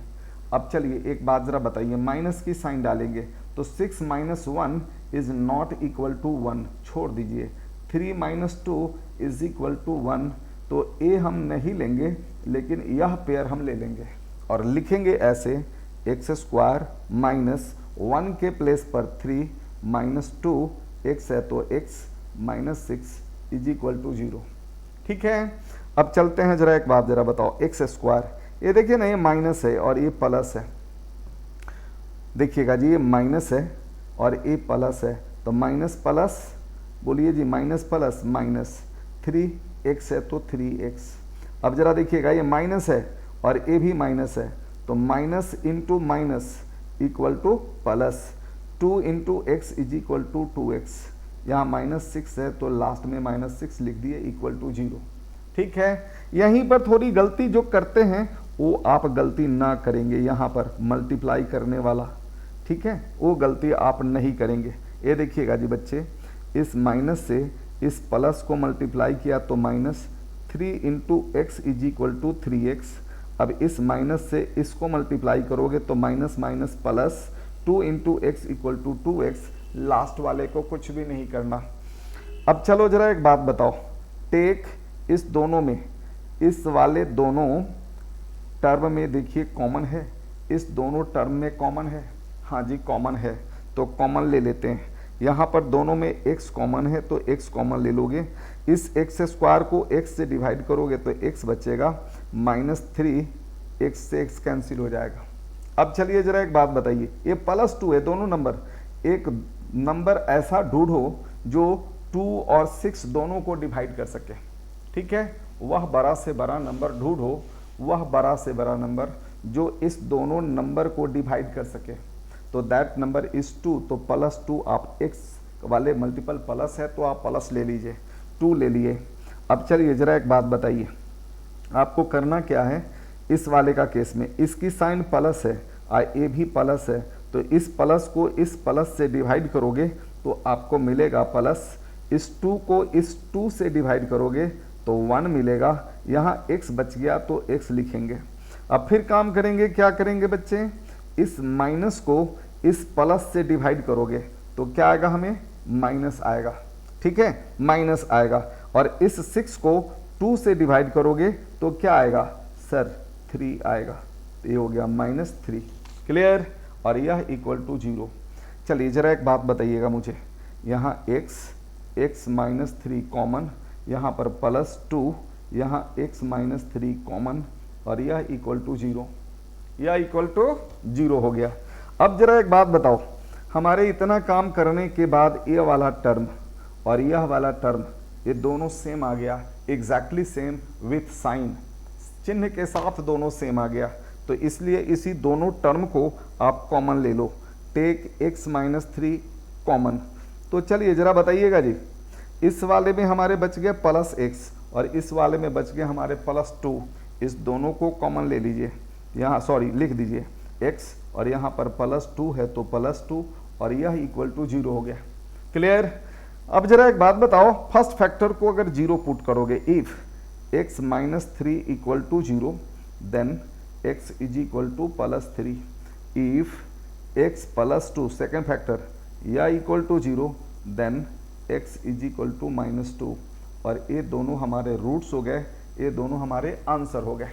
अब चलिए एक बात जरा बताइए, माइनस की साइन डालेंगे तो 6 minus 1 is not equal to 1, छोड़ दीजिए। 3 माइनस 2 इज इक्वल टू 1, तो ए हम नहीं लेंगे लेकिन यह पेयर हम ले लेंगे और लिखेंगे ऐसे, x² माइनस 1 के प्लेस पर 3 माइनस 2 x है तो x minus 6 is equal to 0। ठीक है, अब चलते हैं, जरा एक बात जरा बताओ, x², ये देखिए ना, ये माइनस है और ये प्लस है। देखिएगा जी, ये माइनस है और ए प्लस है तो माइनस प्लस, बोलिए जी माइनस प्लस माइनस, 3x है तो 3x। अब जरा देखिएगा ये माइनस है और ए भी माइनस है तो minus into minus equal to plus, 2 into x is equal to 2x। यहाँ -6 है तो लास्ट में -6 लिख दिए इक्वल टू 0। ठीक है, यहीं पर थोड़ी गलती जो करते हैं वो आप गलती ना करेंगे, यहाँ पर मल्टीप्लाई करने वाला, ठीक है, वो गलती आप नहीं करेंगे। ये देखिएगा जी बच्चे, इस माइनस से इस प्लस को मल्टीप्लाई किया तो -3 into x is equal to 3x। अब इस माइनस से इसको मल्टीप्लाई करोगे तो minus minus plus, 2 into x equal to 2x। Last वाले को कुछ भी नहीं करना। अब चलो जरा एक बात बताओ, टेक इस दोनों में, इस वाले दोनों टर्म में देखिए कॉमन है, इस दोनों टर्म में कॉमन है, हाँ जी कॉमन है, तो कॉमन ले लेते हैं। यहाँ पर दोनों में x कॉमन है तो x कॉमन ले लोगे। इस x स्क्वायर को x से डिवाइड करोगे तो x बचेगा, -3, x से x कैंसिल हो जाएगा। अब चलिए जरा एक बात बताइए, ये +2 है दोनों नंबर, एक नंबर ऐसा ढूंढो जो 2 और 6 दोनों को डिवाइड कर सके। ठीक है, वह बड़ा से बड़ा नंबर ढूंढो, वह बड़ा से बड़ा नंबर जो इस दोनों नंबर को डिवाइड कर सके। तो दैट नंबर इज 2, तो +2 आप x वाले मल्टीपल प्लस है तो आप प्लस ले लीजिए, 2 ले लिए। अब चलिए जरा एक बात बताइए, आपको करना क्या है, इस वाले का केस में इसकी साइन प्लस है और ए भी प्लस है, तो इस प्लस को इस प्लस से डिवाइड करोगे तो आपको मिलेगा प्लस, इस 2 को इस 2 से डिवाइड करोगे तो 1 मिलेगा, यहाँ x बच गया तो x लिखेंगे। अब फिर काम करेंगे, क्या करेंगे बच्चे, इस माइनस को इस प्लस से डिवाइड करोगे तो क्या आएगा, हमें माइनस आएगा। ठीक है, माइनस आएगा। और इस 6 को 2 से डिवाइड करोगे तो क्या आएगा सर, 3 आएगा। तो ये हो गया -3। क्लियर, और यह इक्वल टू 0। चलिए जरा एक बात बताइएगा मुझे, यहाँ x -3 कॉमन, यहाँ पर +2, यहाँ x -3 कॉमन, और यह इक्वल टू 0, यह इक्वल टू 0 हो गया। अब जरा एक बात बताओ, हमारे इतना काम करने के बाद ये वाला टर्म और यह वाला टर्म ये दोनों सेम आ गया, एग्जैक्टली सेम विथ साइन, चिन्ह के साथ दोनों सेम आ गया। तो इसलिए इसी दोनों टर्म को आप कॉमन ले लो, टेक x -3 कॉमन। तो चलिए जरा बताइएगा जी, इस वाले में हमारे बच गए +x और इस वाले में बच गए हमारे +2, इस दोनों को कॉमन ले लीजिए, यहाँ सॉरी लिख दीजिए x और यहाँ पर +2 है तो +2 और यह इक्वल टू 0 हो गया। क्लियर। अब जरा एक बात बताओ, फर्स्ट फैक्टर को अगर 0 पुट करोगे, if x -3 equal to 0 then x is equal to +3, if x +2 second factor या equal to 0 then x is equal to -2, और ये दोनों हमारे रूट्स हो गए, ये दोनों हमारे आंसर हो गए।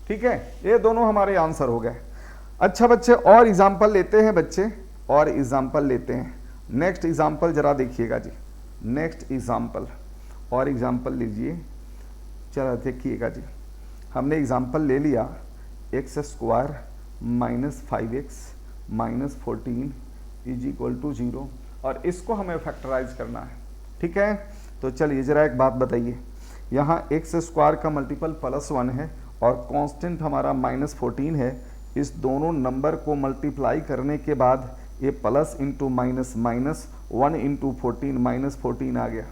ठीक है, ये दोनों हमारे आंसर हो गए। अच्छा बच्चे, और एग्जाम्पल लेते हैं बच्चे, और एग्जाम्पल लेते हैं। नेक्स्ट एग्जाम्पल जरा देखिएगा जी, नेक्स्ट एग्जाम्पल, और एग्जाम्पल लीजिए, चला देखिएगा जी। हमने एग्जाम्पल ले लिया x² -5x -14 is equal to 0, और इसको हमें फैक्टराइज करना है। ठीक है, तो चलिए जरा एक बात बताइए, यहाँ x² का मल्टीपल +1 है और कांस्टेंट हमारा -14 है। इस दोनों नंबर को मल्टीप्लाई करने के बाद ये प्लस इंटू माइनस, -1 इंटू 14 -14 आ गया,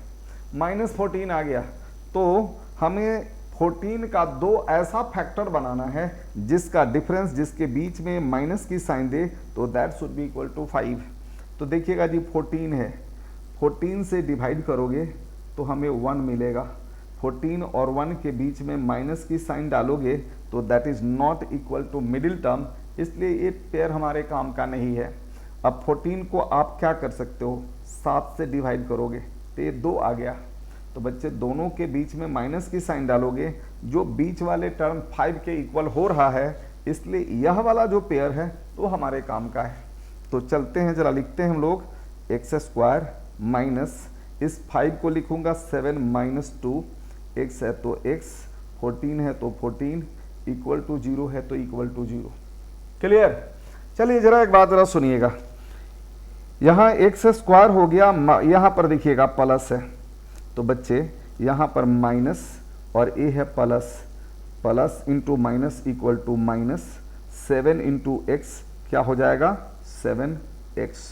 -14 आ गया। तो हमें 14 का 2 ऐसा फैक्टर बनाना है जिसका डिफरेंस, जिसके बीच में माइनस की साइन दे, तो that should be equal to 5। तो देखिएगा जी 14 है, 14 से डिवाइड करोगे तो हमें 1 मिलेगा, 14 और 1 के बीच में माइनस की साइन डालोगे तो that is not equal to middle term, इसलिए ये पेयर हमारे काम का नहीं है। अब 14 को आप क्या कर सकते हो, 7 से डिवाइड करोगे तो ये 2 आ गया। तो बच्चे दोनों के बीच में माइनस की साइन डालोगे, जो बीच वाले टर्म 5 के इक्वल हो रहा है, इसलिए यह वाला जो पेयर है तो हमारे काम का है। तो चलते हैं जरा, लिखते हैं हम लोग x² माइनस, इस 5 को लिखूंगा 7 -2, x है तो x, 14 है तो 14, इक्वल टू 0 है तो इक्वल टू 0। क्लियर। चलिए जरा एक बात जरा सुनिएगा, यहाँ एक्स स्क्वायर हो गया, यहाँ पर देखिएगा प्लस है, तो बच्चे यहाँ पर माइनस और ए है plus, plus into minus equal to minus 7 into x क्या हो जाएगा 7x।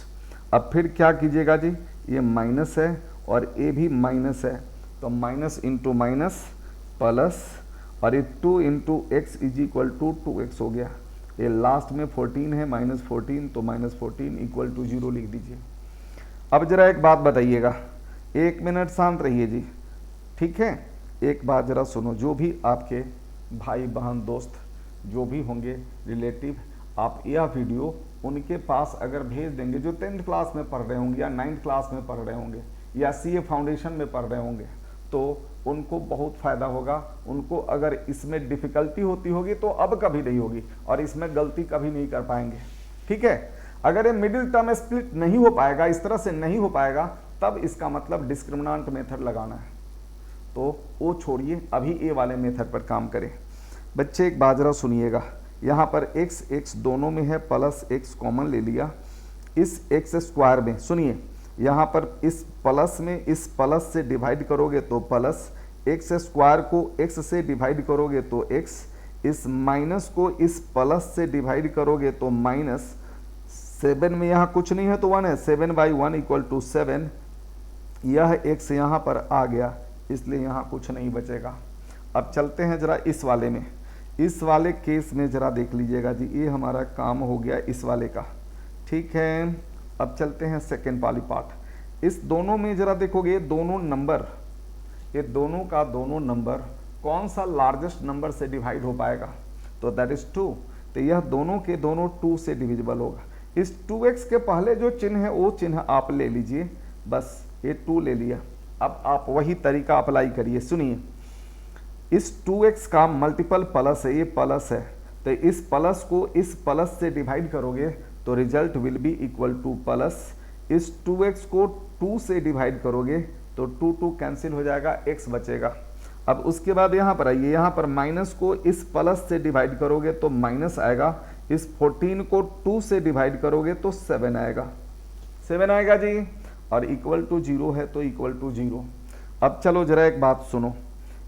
अब फिर क्या कीजिएगा जी, ये माइनस है और ए भी माइनस है, तो माइनस इंटू माइनस प्लस, और ये 2 into x is equal to 2x हो गया। ये लास्ट में 14 है, -14, तो -14 इक्वल टू 0 लिख दीजिए। अब जरा एक बात बताइएगा, 1 मिनट शांत रहिए जी, ठीक है। एक बात जरा सुनो, जो भी आपके भाई बहन दोस्त जो भी होंगे रिलेटिव, आप यह वीडियो उनके पास अगर भेज देंगे जो 10th क्लास में पढ़ रहे होंगे या 9th क्लास में पढ़ रहे होंगे या सीए फाउंडेशन में पढ़ रहे होंगे, तो उनको बहुत फ़ायदा होगा। उनको अगर इसमें डिफ़िकल्टी होती होगी तो अब कभी नहीं होगी और इसमें गलती कभी नहीं कर पाएंगे, ठीक है। अगर ये मिडिल टर्म स्प्लिट नहीं हो पाएगा, इस तरह से नहीं हो पाएगा, तब इसका मतलब डिस्क्रिमिनेंट मेथड लगाना है, तो वो छोड़िए, अभी ए वाले मेथड पर काम करें। बच्चे एक बात जरा सुनिएगा, यहाँ पर x दोनों में है, प्लस x कॉमन ले लिया, इस x स्क्वायर में सुनिए, यहाँ पर इस प्लस में इस प्लस से डिवाइड करोगे तो प्लस, x स्क्वायर को x से डिवाइड करोगे तो x, इस माइनस को इस प्लस से डिवाइड करोगे तो माइनस, 7 में यहाँ कुछ नहीं है तो 1 है, 7/1 इक्वल टू 7, यह x यहाँ पर आ गया, इसलिए यहाँ कुछ नहीं बचेगा। अब चलते हैं जरा इस वाले में, इस वाले केस में जरा देख लीजिएगा जी, ये हमारा काम हो गया इस वाले का, ठीक है। अब चलते हैं सेकेंड वाली पार्ट। इस दोनों में जरा देखोगे, दोनों नंबर, ये दोनों का दोनों नंबर कौन सा लार्जेस्ट नंबर से डिवाइड हो पाएगा, तो दैट इज 2, तो यह दोनों के दोनों 2 से डिविजिबल होगा। इस 2x के पहले जो चिन्ह है वो चिन्ह आप ले लीजिए, बस ये 2 ले लिया। अब आप वही तरीका अप्लाई करिए, सुनिए, इस 2x का मल्टीपल प्लस है, ये प्लस है, तो इस प्लस को इस प्लस से डिवाइड करोगे तो result will be equal to plus, इस 2x को 2 से डिवाइड करोगे तो 2 कैंसिल हो जाएगा, x बचेगा। अब उसके बाद यहाँ पर आइए, यहाँ पर माइनस को इस प्लस से डिवाइड करोगे तो माइनस आएगा, इस 14 को 2 से डिवाइड करोगे तो 7 आएगा, 7 आएगा जी, और इक्वल टू 0 है तो इक्वल टू 0। अब चलो जरा एक बात सुनो,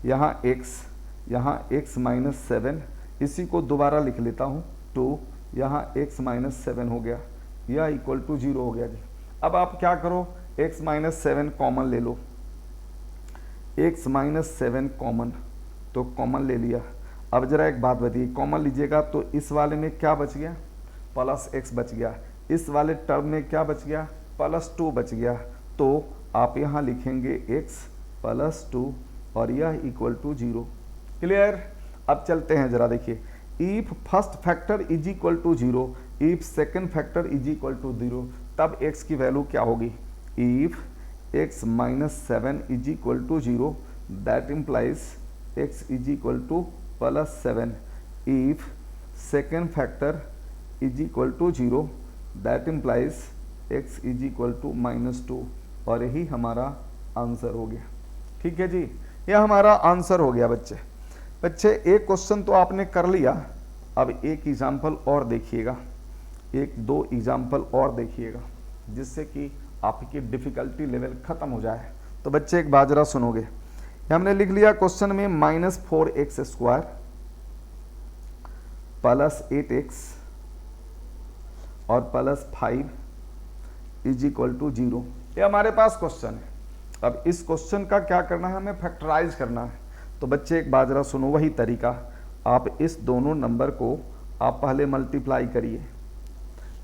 यहाँ x माइनस 7, इसी को दोबारा लिख लेता हूँ 2, यहाँ x माइनस 7 हो गया, यह इक्वल टू 0 हो गया जी। अब आप क्या करो, x माइनस 7 कॉमन ले लो, x माइनस 7 कॉमन, तो कॉमन ले लिया। अब जरा एक बात बताइए, कॉमन लीजिएगा तो इस वाले में क्या बच गया, प्लस x बच गया, इस वाले टर्म में क्या बच गया, +2 बच गया, तो आप यहाँ लिखेंगे x + 2 और यह इक्वल टू 0। क्लियर। अब चलते हैं जरा देखिए, if first factor is equal to 0, if second factor is equal to 0, तब x की वैल्यू क्या होगी, if x minus 7 is equal to 0, that implies x is equal to +7, if second factor is equal to 0, that implies x is equal to -2, और यही हमारा आंसर हो गया। ठीक है जी, यह हमारा आंसर हो गया। बच्चे एक क्वेश्चन तो आपने कर लिया, अब एक एग्जाम्पल और देखिएगा, 1-2 एग्जाम्पल और देखिएगा, जिससे कि आपकी डिफ़िकल्टी लेवल ख़त्म हो जाए। तो बच्चे एक बात जरा सुनोगे, हमने लिख लिया क्वेश्चन में -4x² + 8x और +5 इज इक्वल टू 0। ये हमारे पास क्वेश्चन है। अब इस क्वेश्चन का क्या करना है, हमें फैक्टराइज करना है। तो बच्चे एक बात जरा सुनो, वही तरीका, आप इस दोनों नंबर को आप पहले मल्टीप्लाई करिए,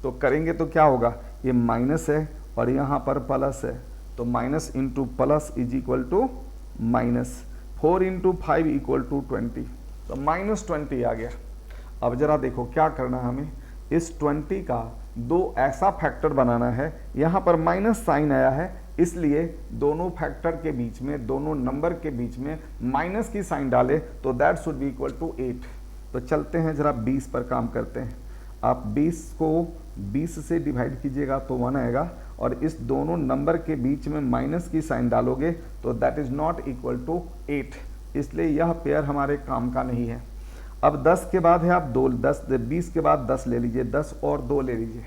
तो करेंगे तो क्या होगा, ये माइनस है और यहाँ पर प्लस है, तो minus into plus is equal to minus, 4 × 5 equal to 20, तो -20 आ गया। अब जरा देखो क्या करना है हमें, इस 20 का 2 ऐसा फैक्टर बनाना है, यहाँ पर माइनस साइन आया है, इसलिए दोनों फैक्टर के बीच में, दोनों नंबर के बीच में माइनस की साइन डाले तो that should be equal to 8। तो चलते हैं जरा 20 पर काम करते हैं। आप 20 को 20 से डिवाइड कीजिएगा तो 1 आएगा, और इस दोनों नंबर के बीच में माइनस की साइन डालोगे तो that is not equal to 8, इसलिए यह पेयर हमारे काम का नहीं है। अब 10 के बाद है आप 2, 20 के बाद 10 ले लीजिए, 10 और 2 ले लीजिए,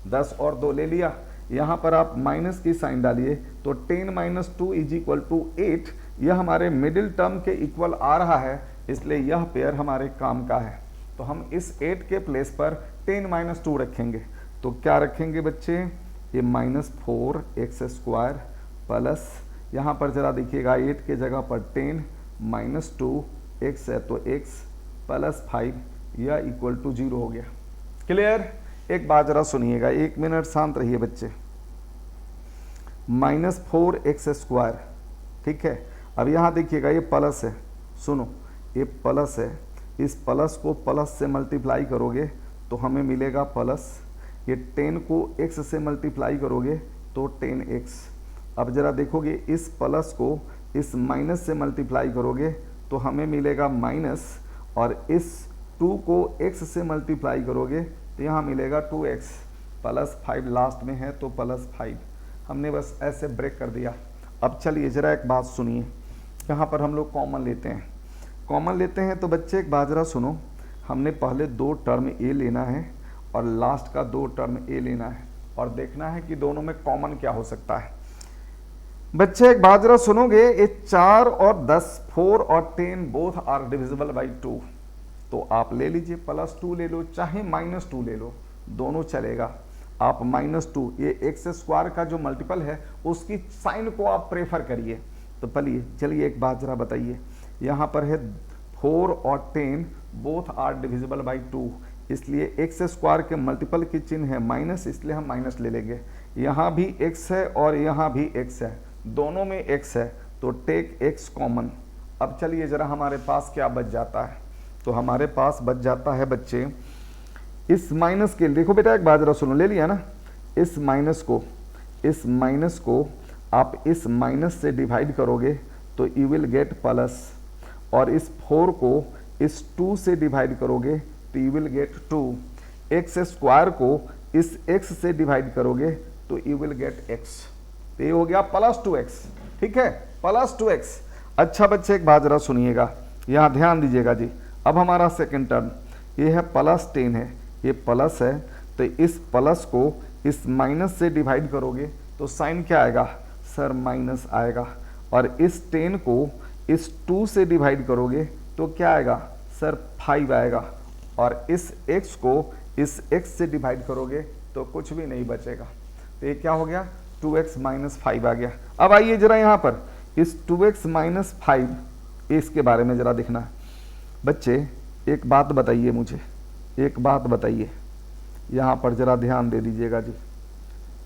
10 और 2 ले लिया, यहाँ पर आप माइनस की साइन डालिए तो 10 माइनस 2 इज इक्वल टू 8, यह हमारे मिडिल टर्म के इक्वल आ रहा है, इसलिए यह पेयर हमारे काम का है। तो हम इस 8 के प्लेस पर 10 माइनस 2 रखेंगे, तो क्या रखेंगे बच्चे, ये -4x² प्लस यहाँ पर जरा देखिएगा 8 के जगह पर 10 माइनस 2x है तो x प्लस 5, यह इक्वल टू 0 हो गया। क्लियर? एक बात जरा सुनिएगा, 1 मिनट शांत रहिए बच्चे। -4x², ठीक है। अब यहाँ देखिएगा ये प्लस है, सुनो ये प्लस है, इस प्लस को प्लस से मल्टीप्लाई करोगे तो हमें मिलेगा प्लस, ये 10 को x से मल्टीप्लाई करोगे तो 10x। अब जरा देखोगे इस प्लस को इस माइनस से मल्टीप्लाई करोगे तो हमें मिलेगा माइनस, और इस 2 को x से मल्टीप्लाई करोगे तो यहाँ मिलेगा 2x प्लस 5 लास्ट में है तो प्लस 5। हमने बस ऐसे ब्रेक कर दिया। अब चलिए जरा एक बात सुनिए, यहाँ पर हम लोग कॉमन लेते हैं तो बच्चे एक बात जरा सुनो, हमने पहले 2 टर्म a लेना है और लास्ट का 2 टर्म a लेना है और देखना है कि दोनों में कॉमन क्या हो सकता है। बच्चे एक बात जरा सुनोगे, ये 4 और 10, 4 और 10 बोथ आर डिविजिबल बाई 2, तो आप ले लीजिए +2 ले लो चाहे -2 ले लो, दोनों चलेगा। आप -2, ये x² का जो मल्टीपल है उसकी साइन को आप प्रेफर करिए। तो चलिए एक बात जरा बताइए, यहाँ पर है 4 और 10 बोथ आर डिविजिबल बाई 2, इसलिए x² के मल्टीपल की चिन्ह है माइनस, इसलिए हम माइनस ले लेंगे। यहाँ भी x है और यहाँ भी x है, दोनों में x है तो टेक x कॉमन। अब चलिए जरा हमारे पास क्या बच जाता है, तो हमारे पास बच जाता है बच्चे इस माइनस के, देखो बेटा एक बात जरा सुनो, ले लिया ना, इस माइनस को आप इस माइनस से डिवाइड करोगे तो यू विल गेट प्लस, और इस 4 को इस 2 से डिवाइड करोगे तो यू विल गेट 2, x² को इस x से डिवाइड करोगे तो यू विल गेट x, तो ये हो गया +2x, ठीक है, +2x। अच्छा बच्चे एक बात जरा सुनिएगा, यहाँ ध्यान दीजिएगा जी। अब हमारा सेकंड टर्म ये है +10 है, ये प्लस है तो इस प्लस को इस माइनस से डिवाइड करोगे तो साइन क्या आएगा सर, माइनस आएगा, और इस 10 को इस 2 से डिवाइड करोगे तो क्या आएगा सर, 5 आएगा, और इस x को इस x से डिवाइड करोगे तो कुछ भी नहीं बचेगा, तो ये क्या हो गया 2x - 5 आ गया। अब आइए जरा यहाँ पर इस 2x - 5 इसके बारे में जरा देखना है। बच्चे एक बात बताइए मुझे, एक बात बताइए, यहाँ पर जरा ध्यान दे दीजिएगा जी,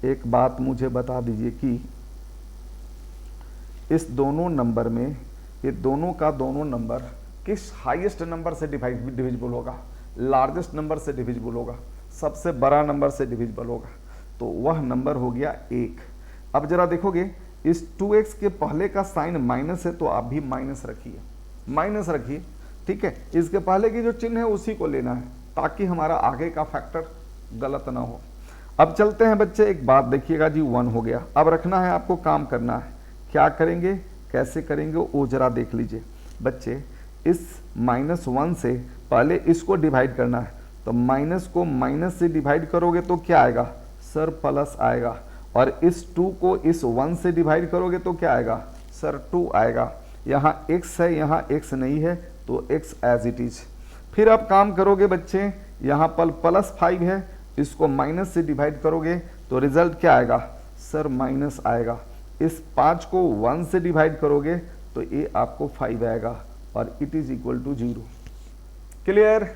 एक बात मुझे बता दीजिए कि इस दोनों नंबर में, ये दोनों का दोनों नंबर किस हाईएस्ट नंबर से डिविजिबल होगा, लार्जेस्ट नंबर से डिविजिबल होगा, सबसे बड़ा नंबर से डिविजिबल होगा, तो वह नंबर हो गया 1। अब जरा देखोगे इस 2x के पहले का साइन माइनस है तो आप भी माइनस रखिए, ठीक है, इसके पहले की जो चिन्ह है उसी को लेना है ताकि हमारा आगे का फैक्टर गलत ना हो। अब चलते हैं बच्चे, एक बात देखिएगा जी, 1 हो गया। अब रखना है आपको, काम करना है, क्या करेंगे कैसे करेंगे वो जरा देख लीजिए बच्चे। इस -1 से पहले इसको डिवाइड करना है, तो माइनस को माइनस से डिवाइड करोगे तो क्या आएगा सर, प्लस आएगा, और इस 2 को इस 1 से डिवाइड करोगे तो क्या आएगा सर, 2 आएगा। यहाँ x है, यहाँ x नहीं है तो x एज इट इज। फिर आप काम करोगे बच्चे, यहाँ पर +5 है, इसको माइनस से डिवाइड करोगे तो रिजल्ट क्या आएगा सर, माइनस आएगा। इस 5 को 1 से डिवाइड करोगे तो ये आपको 5 आएगा, और it is equal to 0। Clear?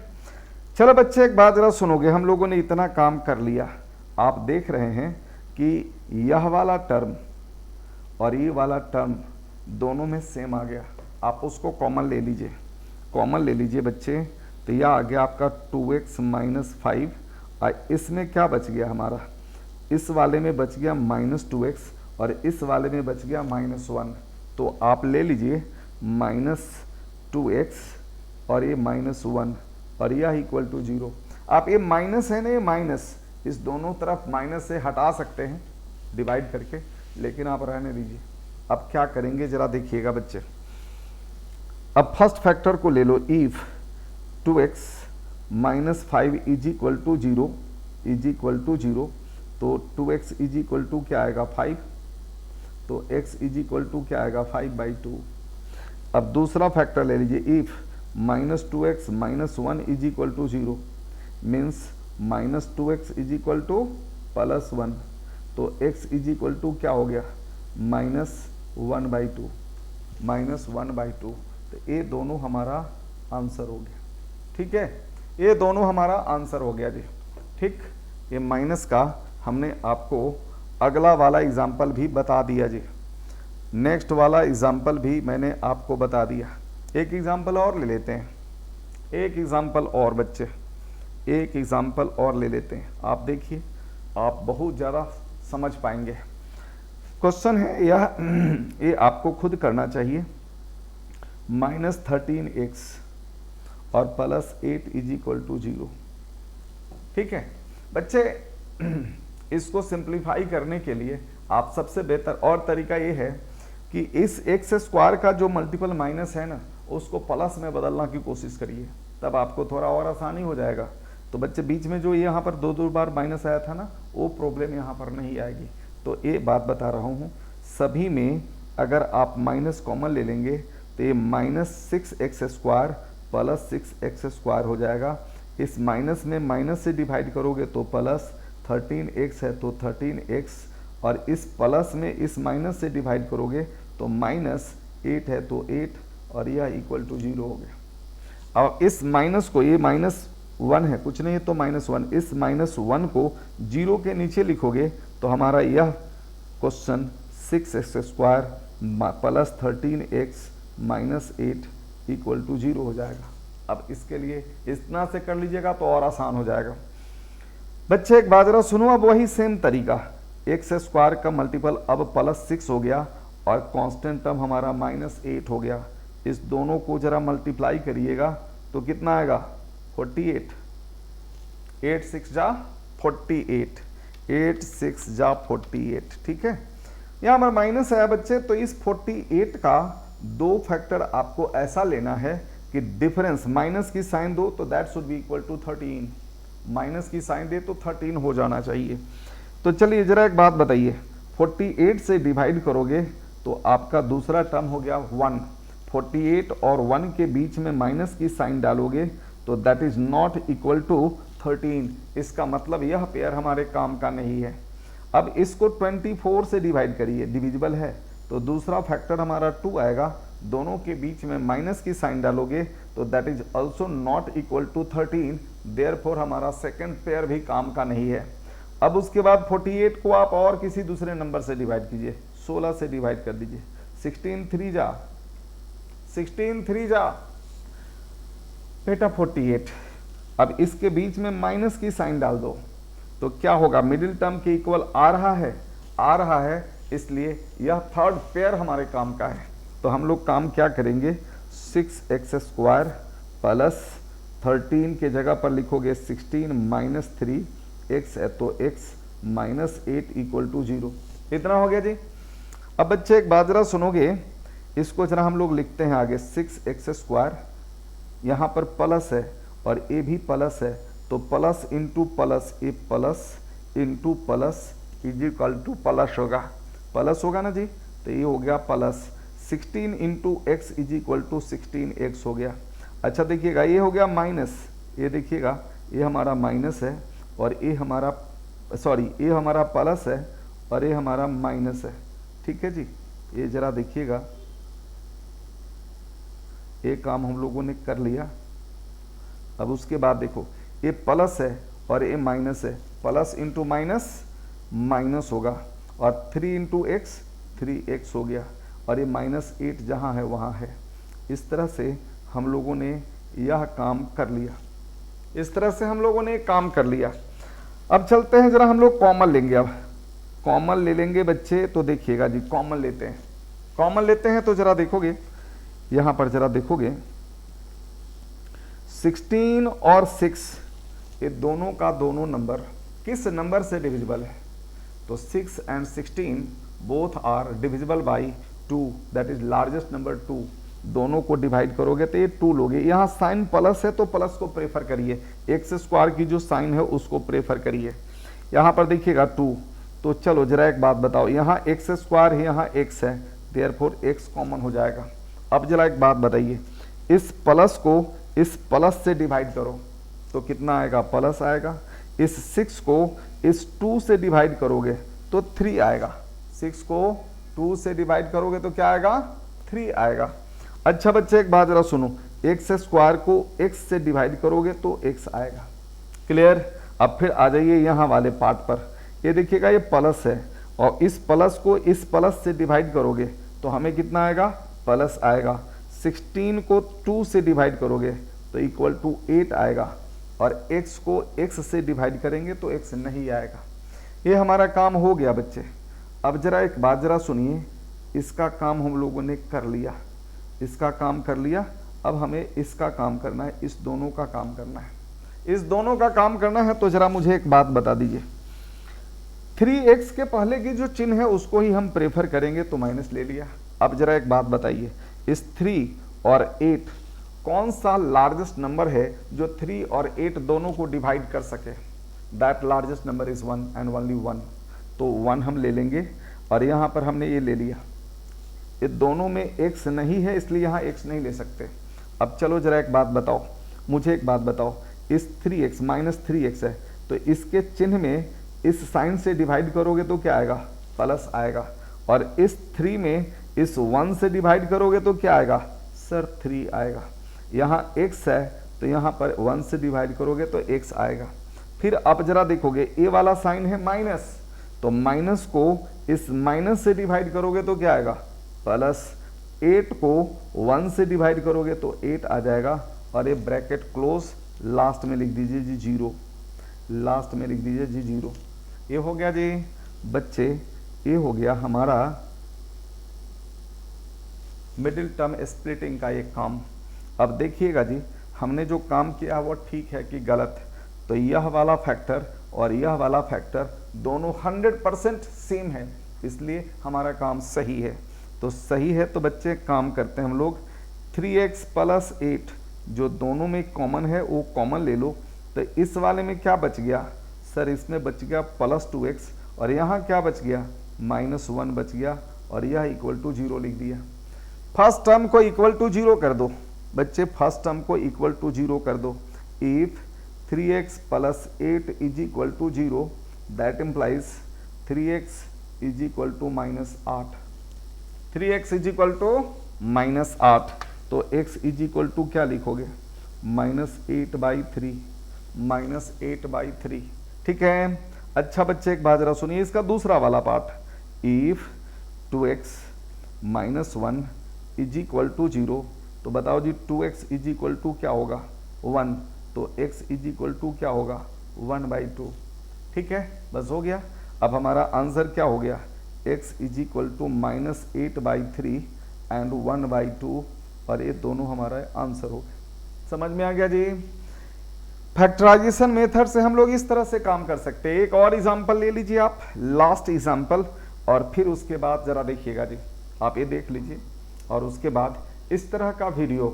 चलो बच्चे एक बात जरा सुनोगे, हम लोगों ने इतना काम कर लिया, आप देख रहे हैं कि यह वाला टर्म और ये वाला टर्म दोनों में सेम आ गया, आप उसको कॉमन ले लीजिए बच्चे, तो यह आ गया आपका 2x - 5, और इसमें क्या बच गया हमारा, इस वाले में बच गया -2x और इस वाले में बच गया -1, तो आप ले लीजिए -2x और ये -1 और यह इक्वल टू 0। आप ये माइनस है ना, ये माइनस, इस दोनों तरफ माइनस से हटा सकते हैं डिवाइड करके, लेकिन आप रहने दीजिए। अब क्या करेंगे जरा देखिएगा बच्चे, अब फर्स्ट फैक्टर को ले लो, if 2x - 5 is equal to 0, तो 2x इज इक्वल टू क्या आएगा 5, तो x इज इक्वल टू क्या आएगा 5/2। अब दूसरा फैक्टर ले लीजिए, if -2x - 1 is equal to 0 means -2x is equal to +1, तो x इज इक्वल टू क्या हो गया -1/2, -1/2। तो ये दोनों हमारा आंसर हो गया। ठीक है, ये दोनों हमारा आंसर हो गया जी। ठीक, ये माइनस का हमने आपको अगला वाला एग्जाम्पल भी बता दिया जी, नेक्स्ट वाला एग्जाम्पल भी मैंने आपको बता दिया। एक एग्जाम्पल और ले लेते हैं, एक एग्जाम्पल और बच्चे, एक एग्जाम्पल और ले लेते हैं। आप देखिए, आप बहुत ज़्यादा समझ पाएंगे। क्वेश्चन है यह, ये आपको खुद करना चाहिए। -13x और +8 इज इक्वल टू 0। ठीक है बच्चे, इसको सिंप्लीफाई करने के लिए आप सबसे बेहतर और तरीका ये है कि इस एक्स स्क्वायर का जो मल्टीपल माइनस है ना, उसको प्लस में बदलना की कोशिश करिए, तब आपको थोड़ा और आसानी हो जाएगा। तो बच्चे बीच में जो यहाँ पर दो बार माइनस आया था ना, वो प्रॉब्लम यहाँ पर नहीं आएगी। तो ये बात बता रहा हूँ, सभी में अगर आप माइनस कॉमन ले लेंगे तो ये -6x² + 6x² हो जाएगा। इस माइनस में माइनस से डिवाइड करोगे तो +13x है तो 13x, और इस प्लस में इस माइनस से डिवाइड करोगे तो -8 है तो 8, और यह इक्वल टू 0 हो गया। अब इस माइनस को, ये -1 है कुछ नहीं है तो -1, इस -1 को 0 के नीचे लिखोगे तो हमारा यह question 6x² + 13x - 8 equal to 0 हो जाएगा। अब इसके लिए इतना से कर लीजिएगा तो और आसान हो जाएगा। बच्चे एक बात जरा सुनो, अब वही सेम तरीका, x² का मल्टीपल अब +6 हो गया और कांस्टेंट टर्म हमारा -8 हो गया। इस दोनों को जरा मल्टीप्लाई करिएगा तो कितना आएगा 48, 8 6 जा 48, 8 6 जा 48। ठीक है, यहाँ पर माइनस है बच्चे, तो इस 48 का दो फैक्टर आपको ऐसा लेना है कि डिफरेंस माइनस की साइन दो तो that should be equal to 13, minus की साइन दे तो 13 हो जाना चाहिए। तो चलिए जरा एक बात बताइए, 48 से डिवाइड करोगे तो आपका दूसरा टर्म हो गया 1, 48 और 1 के बीच में माइनस की साइन डालोगे तो that is not equal to 13। इसका मतलब यह पेयर हमारे काम का नहीं है। अब इसको 24 से डिवाइड करिए, डिविजिबल है, तो दूसरा फैक्टर हमारा 2 आएगा, दोनों के बीच में माइनस की साइन डालोगे तो that is also not equal to 13, therefore हमारा सेकंड पेयर भी काम का नहीं है। अब उसके बाद 48 को आप और किसी दूसरे नंबर से डिवाइड कीजिए, 16 से डिवाइड कर दीजिए, 16 3 जा बेटा 48। अब इसके बीच में माइनस की साइन डाल दो तो क्या होगा, मिडिल टर्म के इक्वल आ रहा है, इसलिए यह थर्ड पेयर हमारे काम का है। तो हम लोग काम क्या करेंगे, 6x² + 13 के जगह पर लिखोगे 16 - 3x है तो x -8 इक्वल टू 0। इतना हो गया जी। अब बच्चे एक बात जरा सुनोगे, इसको जरा हम लोग लिखते हैं आगे, 6x², यहाँ पर प्लस है और ये भी प्लस है, तो प्लस इंटू प्लस, ये plus into plus is equal to plus होगा ना जी, तो ये हो गया plus 16 into x is equal to 16x हो गया। अच्छा देखिएगा, ये हो गया माइनस, ये देखिएगा ये हमारा माइनस है और ये हमारा ये हमारा प्लस है और ये हमारा माइनस है। ठीक है जी, ये जरा देखिएगा, ये काम हम लोगों ने कर लिया। अब उसके बाद देखो, ये प्लस है और ये माइनस है, प्लस इंटू माइनस माइनस होगा, और 3 इंटू एक्स 3x हो गया, और ये -8 जहाँ है वहाँ है। इस तरह से हम लोगों ने यह काम कर लिया, इस तरह से हम लोगों ने काम कर लिया। अब चलते हैं जरा हम लोग कॉमन लेंगे, अब कॉमन ले लेंगे बच्चे, तो देखिएगा जी कॉमन लेते हैं तो जरा देखोगे, यहाँ पर जरा देखोगे 16 और 6 ये दोनों का दोनों नंबर किस नंबर से डिविजिबल है, तो 6 and 16 both are divisible by 2, that is largest number 2। दोनों को डिवाइड करोगे तो ये 2 लोगे, यहाँ साइन प्लस है तो प्लस को प्रेफर करिए, x² की जो साइन है उसको प्रेफर करिए। यहाँ पर देखिएगा 2, तो चलो जरा एक बात बताओ, यहाँ एक्स स्क्वायर है, यहाँ एक्स है, देयरफॉर एक्स कॉमन हो जाएगा। अब जरा एक बात बताइए, इस प्लस को इस प्लस से डिवाइड करो तो कितना आएगा, प्लस आएगा। इस 6 को इस 2 से डिवाइड करोगे तो 3 आएगा। 6 को 2 से डिवाइड करोगे तो क्या आएगा, 3 आएगा। अच्छा बच्चे एक बात जरा सुनो, एक्स स्क्वायर को एक्स से डिवाइड करोगे तो एक्स आएगा। क्लियर। अब फिर आ जाइए यहाँ वाले पार्ट पर, ये देखिएगा ये प्लस है और इस प्लस को इस प्लस से डिवाइड करोगे तो हमें कितना आएगा, प्लस आएगा। 16 को 2 से डिवाइड करोगे तो इक्वल टू 8 आएगा और x को x से डिवाइड करेंगे तो x नहीं आएगा। ये हमारा काम हो गया बच्चे। अब जरा एक बात जरा सुनिए, इसका काम हम लोगों ने कर लिया, इसका काम कर लिया, अब हमें इसका काम करना है, इस दोनों का काम करना है, इस दोनों का काम करना है। तो जरा मुझे एक बात बता दीजिए, 3x के पहले की जो चिन्ह है उसको ही हम प्रेफर करेंगे तो माइनस ले लिया। अब जरा एक बात बताइए, इस 3 और 8 कौन सा लार्जेस्ट नंबर है जो 3 और 8 दोनों को डिवाइड कर सके? That largest number is 1 and only 1। तो 1 हम ले लेंगे और यहाँ पर हमने ये ले लिया, ये दोनों में x नहीं है इसलिए यहाँ x नहीं ले सकते। अब चलो जरा एक बात बताओ, मुझे एक बात बताओ, इस 3x माइनस 3x है तो इसके चिन्ह में इस साइन से डिवाइड करोगे तो क्या आएगा, प्लस आएगा। और इस 3 में इस 1 से डिवाइड करोगे तो क्या आएगा सर, 3 आएगा। यहाँ x है तो यहाँ पर 1 से डिवाइड करोगे तो x आएगा। फिर अब जरा देखोगे ए वाला साइन है माइनस, तो माइनस को इस माइनस से डिवाइड करोगे तो क्या आएगा, प्लस। 8 को 1 से डिवाइड करोगे तो 8 आ जाएगा और ये ब्रैकेट क्लोज, लास्ट में लिख दीजिए जी 0, लास्ट में लिख दीजिए जी 0। ये हो गया जी बच्चे, ये हो गया हमारा मिडिल टर्म स्प्लिटिंग का एक काम। अब देखिएगा जी, हमने जो काम किया वो ठीक है कि गलत? तो यह वाला फैक्टर और यह वाला फैक्टर दोनों 100% सेम है, इसलिए हमारा काम सही है। तो सही है तो बच्चे काम करते हैं हम लोग, 3x प्लस 8 जो दोनों में कॉमन है वो कॉमन ले लो। तो इस वाले में क्या बच गया सर, इसमें बच गया प्लस 2x और यहाँ क्या बच गया, माइनस 1 बच गया और यह इक्वल टू 0 लिख दिया। फर्स्ट टर्म को इक्वल टू 0 कर दो बच्चे, फर्स्ट टर्म को इक्वल टू 0 कर दो। If 3x plus 8 is equal to 0 that implies 3x is equal to minus 8, 3x is equal to minus 8। तो x इज इक्वल टू क्या लिखोगे, माइनस 8/3, माइनस 8/3। ठीक है। अच्छा बच्चे एक बात जरा सुनिए, इसका दूसरा वाला part, if 2x minus 1 is equal to 0, तो बताओ जी 2x इज इक्वल टू क्या होगा, 1, तो x इज इक्वल टू क्या होगा, 1/2। ठीक है, बस हो गया। अब हमारा आंसर क्या हो गया, x is equal to minus 8/3 and 1/2, और ये दोनों हमारा आंसर हो गया। समझ में आ गया जी। फैक्टराइजेशन मेथड से हम लोग इस तरह से काम कर सकते हैं। एक और एग्जांपल ले लीजिए आप, लास्ट एग्जांपल, और फिर उसके बाद जरा देखिएगा जी, आप ये देख लीजिए और उसके बाद इस तरह का वीडियो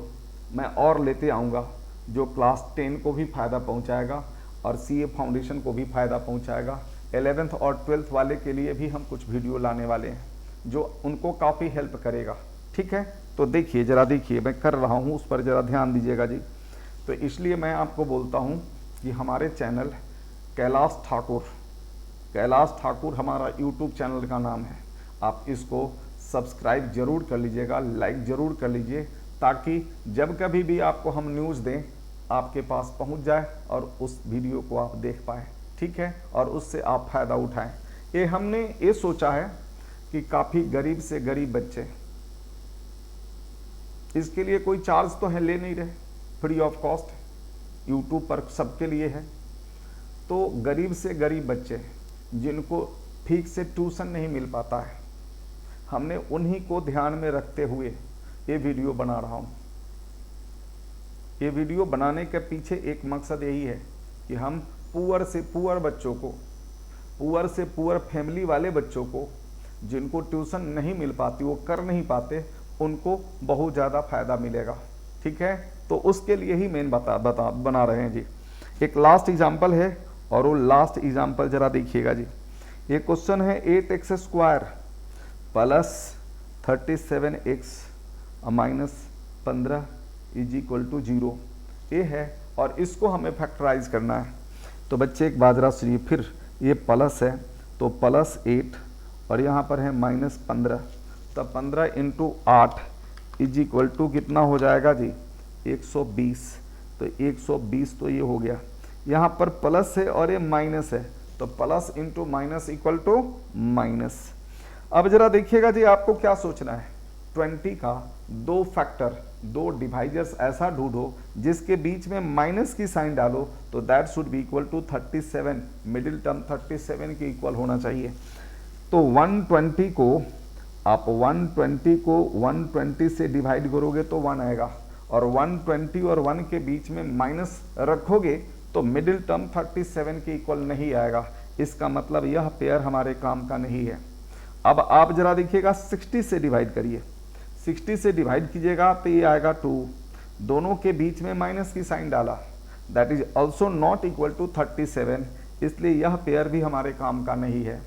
मैं और लेते आऊँगा जो क्लास 10 को भी फ़ायदा पहुँचाएगा और CA फाउंडेशन को भी फ़ायदा पहुँचाएगा। 11th और 12th वाले के लिए भी हम कुछ वीडियो लाने वाले हैं जो उनको काफ़ी हेल्प करेगा। ठीक है, तो देखिए जरा, देखिए मैं कर रहा हूँ, उस पर ज़रा ध्यान दीजिएगा जी। तो इसलिए मैं आपको बोलता हूँ कि हमारे चैनल कैलाश ठाकुर हमारा YouTube चैनल का नाम है, आप इसको सब्सक्राइब जरूर कर लीजिएगा, लाइक ज़रूर कर लीजिए, ताकि जब कभी भी आपको हम न्यूज़ दें आपके पास पहुंच जाए और उस वीडियो को आप देख पाएँ। ठीक है, और उससे आप फ़ायदा उठाएं। ये हमने ये सोचा है कि काफ़ी गरीब से गरीब बच्चे, इसके लिए कोई चार्ज तो है ले नहीं रहे, फ्री ऑफ कॉस्ट यूट्यूब पर सबके लिए है। तो गरीब से गरीब बच्चे जिनको ठीक से ट्यूशन नहीं मिल पाता है, हमने उन्हीं को ध्यान में रखते हुए ये वीडियो बना रहा हूँ। ये वीडियो बनाने के पीछे एक मकसद यही है कि हम पुअर से पुअर बच्चों को, पुअर से पुअर फैमिली वाले बच्चों को जिनको ट्यूशन नहीं मिल पाती, वो कर नहीं पाते, उनको बहुत ज़्यादा फ़ायदा मिलेगा। ठीक है, तो उसके लिए ही मेन बना रहे हैं जी। एक लास्ट एग्जाम्पल है और वो लास्ट एग्जाम्पल जरा देखिएगा जी। ये क्वेश्चन है 8x² plus 37x minus 15 is equal to 0 ये है, और इसको हमें फैक्टराइज करना है। तो बच्चे एक बात जरा सुनिए, फिर ये प्लस है तो प्लस 8 और यहाँ पर है माइनस 15, तब 15 इंटू 8 इज इक्वल टू कितना हो जाएगा जी 120। तो 120 तो ये हो गया, यहाँ पर प्लस है और ये माइनस है, तो plus into minus equal to minus. अब जरा देखिएगा जी, आपको क्या सोचना है, 20 का दो फैक्टर, दो डिवाइजर्स ऐसा ढूंढो जिसके बीच में माइनस की साइन डालो, तो that should be equal to 37, middle term 37 के इक्वल होना चाहिए। तो 120 को आप 120 को 120 से डिवाइड करोगे तो 1 आएगा, और 120 और 1 के बीच में माइनस रखोगे तो मिडिल टर्म 37 के इक्वल नहीं आएगा। इसका मतलब यह पेयर हमारे काम का नहीं है। अब आप जरा देखिएगा 60 से डिवाइड करिए, 60 से डिवाइड कीजिएगा तो ये आएगा 2, दोनों के बीच में माइनस की साइन डाला, that is also not equal to 37, इसलिए यह पेयर भी हमारे काम का नहीं है।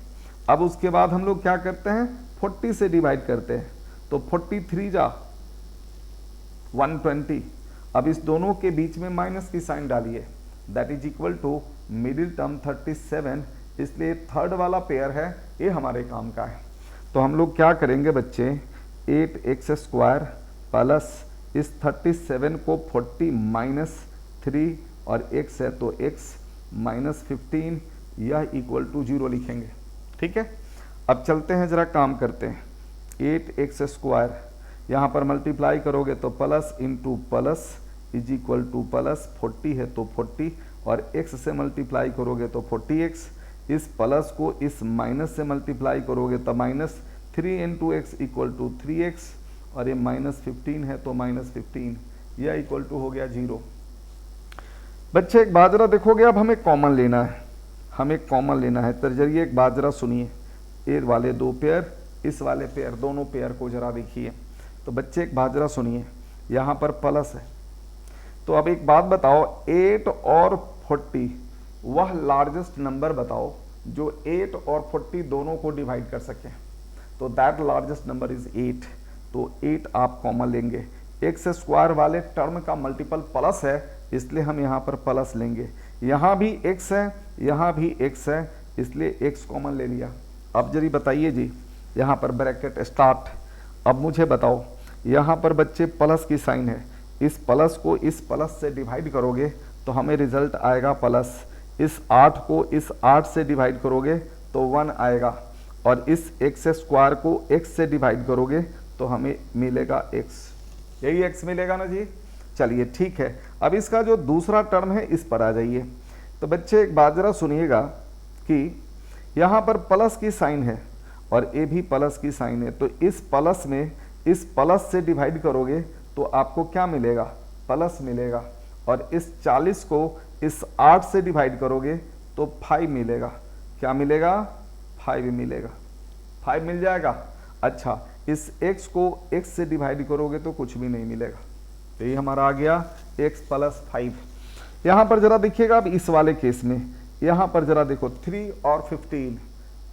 अब उसके बाद हम लोग क्या करते हैं, 40 से डिवाइड करते हैं, तो 43 जा 120, अब इस दोनों के बीच में माइनस की साइन डालिए, that is equal to middle term 37, इसलिए थर्ड वाला पेयर है, ये हमारे काम का है। तो हम लोग क्या करेंगे बच्चे, 8x² प्लस इस 37 को 40 माइनस 3 और x है तो x माइनस 15, यह इक्वल टू 0 लिखेंगे। ठीक है, अब चलते हैं जरा काम करते हैं। 8x², यहाँ पर मल्टीप्लाई करोगे तो plus into plus is equal to plus 40 है तो 40, और x से मल्टीप्लाई करोगे तो 40x, इस प्लस को इस माइनस से मल्टीप्लाई करोगे तो minus 3 into x equal to 3x, और ये माइनस 15 है तो माइनस 15, यह इक्वल टू हो गया 0। बच्चे एक बात जरा देखोगे, अब हमें कॉमन लेना है, हमें कॉमन लेना है। तो जरिए एक बात जरा सुनिए, ए वाले दो पेयर, इस वाले पेयर, दोनों पेयर को जरा देखिए। तो बच्चे एक बात जरा सुनिए, यहाँ पर प्लस है, तो अब एक बात बताओ, 8 और 40 वह लार्जेस्ट नंबर बताओ जो 8 और 40 दोनों को डिवाइड कर सके। तो दैट लार्जेस्ट नंबर इज 8, तो 8 आप कॉमन लेंगे। x² वाले टर्म का मल्टीपल प्लस है, इसलिए हम यहाँ पर प्लस लेंगे। यहाँ भी x है, यहाँ भी x है, इसलिए x कॉमन ले लिया। अब जरी बताइए जी, यहाँ पर ब्रैकेट स्टार्ट। अब मुझे बताओ, यहाँ पर बच्चे प्लस की साइन है, इस प्लस को इस प्लस से डिवाइड करोगे तो हमें रिजल्ट आएगा प्लस। इस 8 को इस 8 से डिवाइड करोगे तो 1 आएगा, और इस x² को x से डिवाइड करोगे तो हमें मिलेगा x, यही x मिलेगा ना जी। चलिए ठीक है, अब इसका जो दूसरा टर्म है इस पर आ जाइए। तो बच्चे एक बात जरा सुनिएगा कि यहाँ पर प्लस की साइन है और ये भी प्लस की साइन है, तो इस प्लस में इस प्लस से डिवाइड करोगे तो आपको क्या मिलेगा, प्लस मिलेगा, और इस 40 को इस 8 से डिवाइड करोगे तो 5 मिलेगा। क्या मिलेगा, 5 मिलेगा, 5 मिल जाएगा। अच्छा, इस x को x से डिवाइड करोगे तो कुछ भी नहीं मिलेगा, तो ये हमारा आ गया x प्लस 5। यहाँ पर जरा देखिएगा, अब इस वाले केस में यहाँ पर जरा देखो 3 और 15,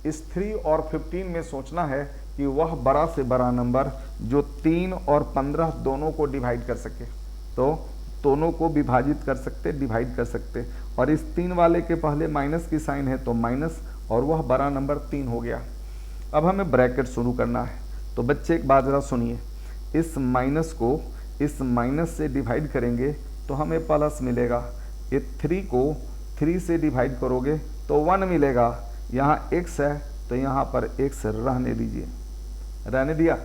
इस 3 और 15 में सोचना है कि वह बड़ा से बड़ा नंबर जो 3 और 15 दोनों को डिवाइड कर सके, तो दोनों को विभाजित कर सकते, डिवाइड कर सकते, और इस 3 वाले के पहले माइनस की साइन है तो माइनस, और वह बड़ा नंबर 3 हो गया। अब हमें ब्रैकेट शुरू करना है। तो बच्चे एक बात जरा सुनिए, इस माइनस को इस माइनस से डिवाइड करेंगे तो हमें प्लस मिलेगा। ये 3 को 3 से डिवाइड करोगे तो 1 मिलेगा। यहाँ x है तो यहाँ पर x रहने दीजिए, रहने दिया।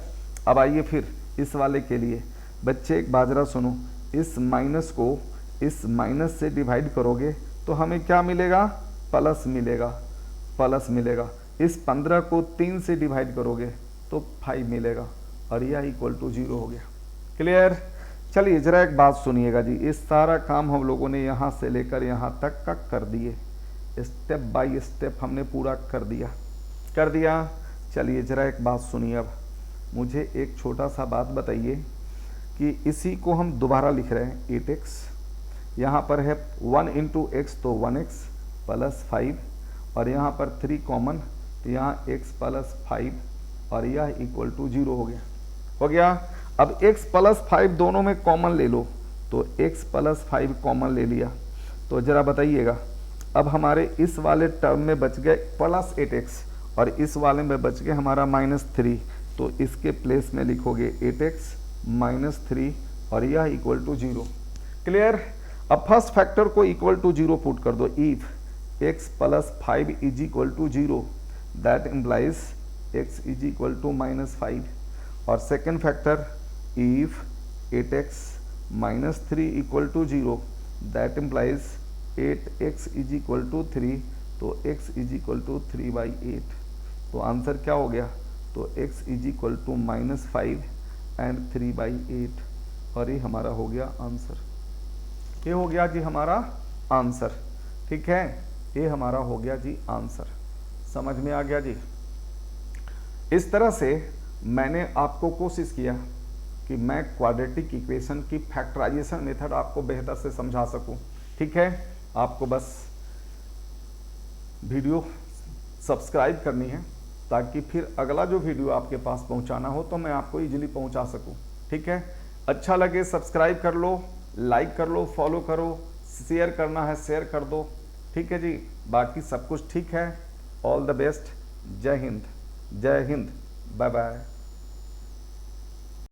अब आइए फिर इस वाले के लिए, बच्चे एक बात जरा सुनो, इस माइनस को इस माइनस से डिवाइड करोगे तो हमें क्या मिलेगा, प्लस मिलेगा, प्लस मिलेगा। इस 15 को 3 से डिवाइड करोगे तो 5 मिलेगा, और यह इक्वल टू 0 हो गया। क्लियर। चलिए जरा एक बात सुनिएगा जी, इस सारा काम हम लोगों ने यहाँ से लेकर यहाँ तक का कर दिए, स्टेप बाय स्टेप हमने पूरा कर दिया। चलिए जरा एक बात सुनिए, अब मुझे एक छोटा सा बात बताइए कि इसी को हम दोबारा लिख रहे हैं 8x, यहाँ पर है 1 इंटू एक्स तो 1x प्लस 5 और यहाँ पर 3 कॉमन, तो यहाँ x प्लस 5 और यह इक्वल टू 0 हो गया। अब x प्लस 5 दोनों में कॉमन ले लो, तो x प्लस 5 कॉमन ले लिया, तो ज़रा बताइएगा अब हमारे इस वाले टर्म में बच गए प्लस 8x और इस वाले में बच गए हमारा -3, तो इसके प्लेस में लिखोगे 8x माइनस 3 और यह इक्वल टू 0। क्लियर। अब फर्स्ट फैक्टर को इक्वल टू 0 पुट कर दो, if x plus 5 is equal to 0 that implies x is equal to -5 और second factor if 8x minus 3 equal to 0 that implies 8x is equal to 3, तो x इज इक्वल टू 3/8। तो आंसर क्या हो गया, तो x is equal to -5 and 3/8 और ये हमारा हो गया आंसर। ये हो गया जी हमारा आंसर। ठीक है, ये हमारा हो गया जी आंसर। समझ में आ गया जी। इस तरह से मैंने आपको कोशिश किया कि मैं क्वाड्रेटिक इक्वेशन की फैक्टराइजेशन मेथड आपको बेहतर से समझा सकूं। ठीक है, आपको बस वीडियो सब्सक्राइब करनी है ताकि फिर अगला जो वीडियो आपके पास पहुंचाना हो तो मैं आपको इजीली पहुंचा सकूं। ठीक है, अच्छा लगे सब्सक्राइब कर लो, लाइक कर लो, फॉलो करो, शेयर करना है शेयर कर दो। ठीक है जी, बाकी सब कुछ ठीक है। All the best. जय हिंद, जय हिंद, बाय बाय।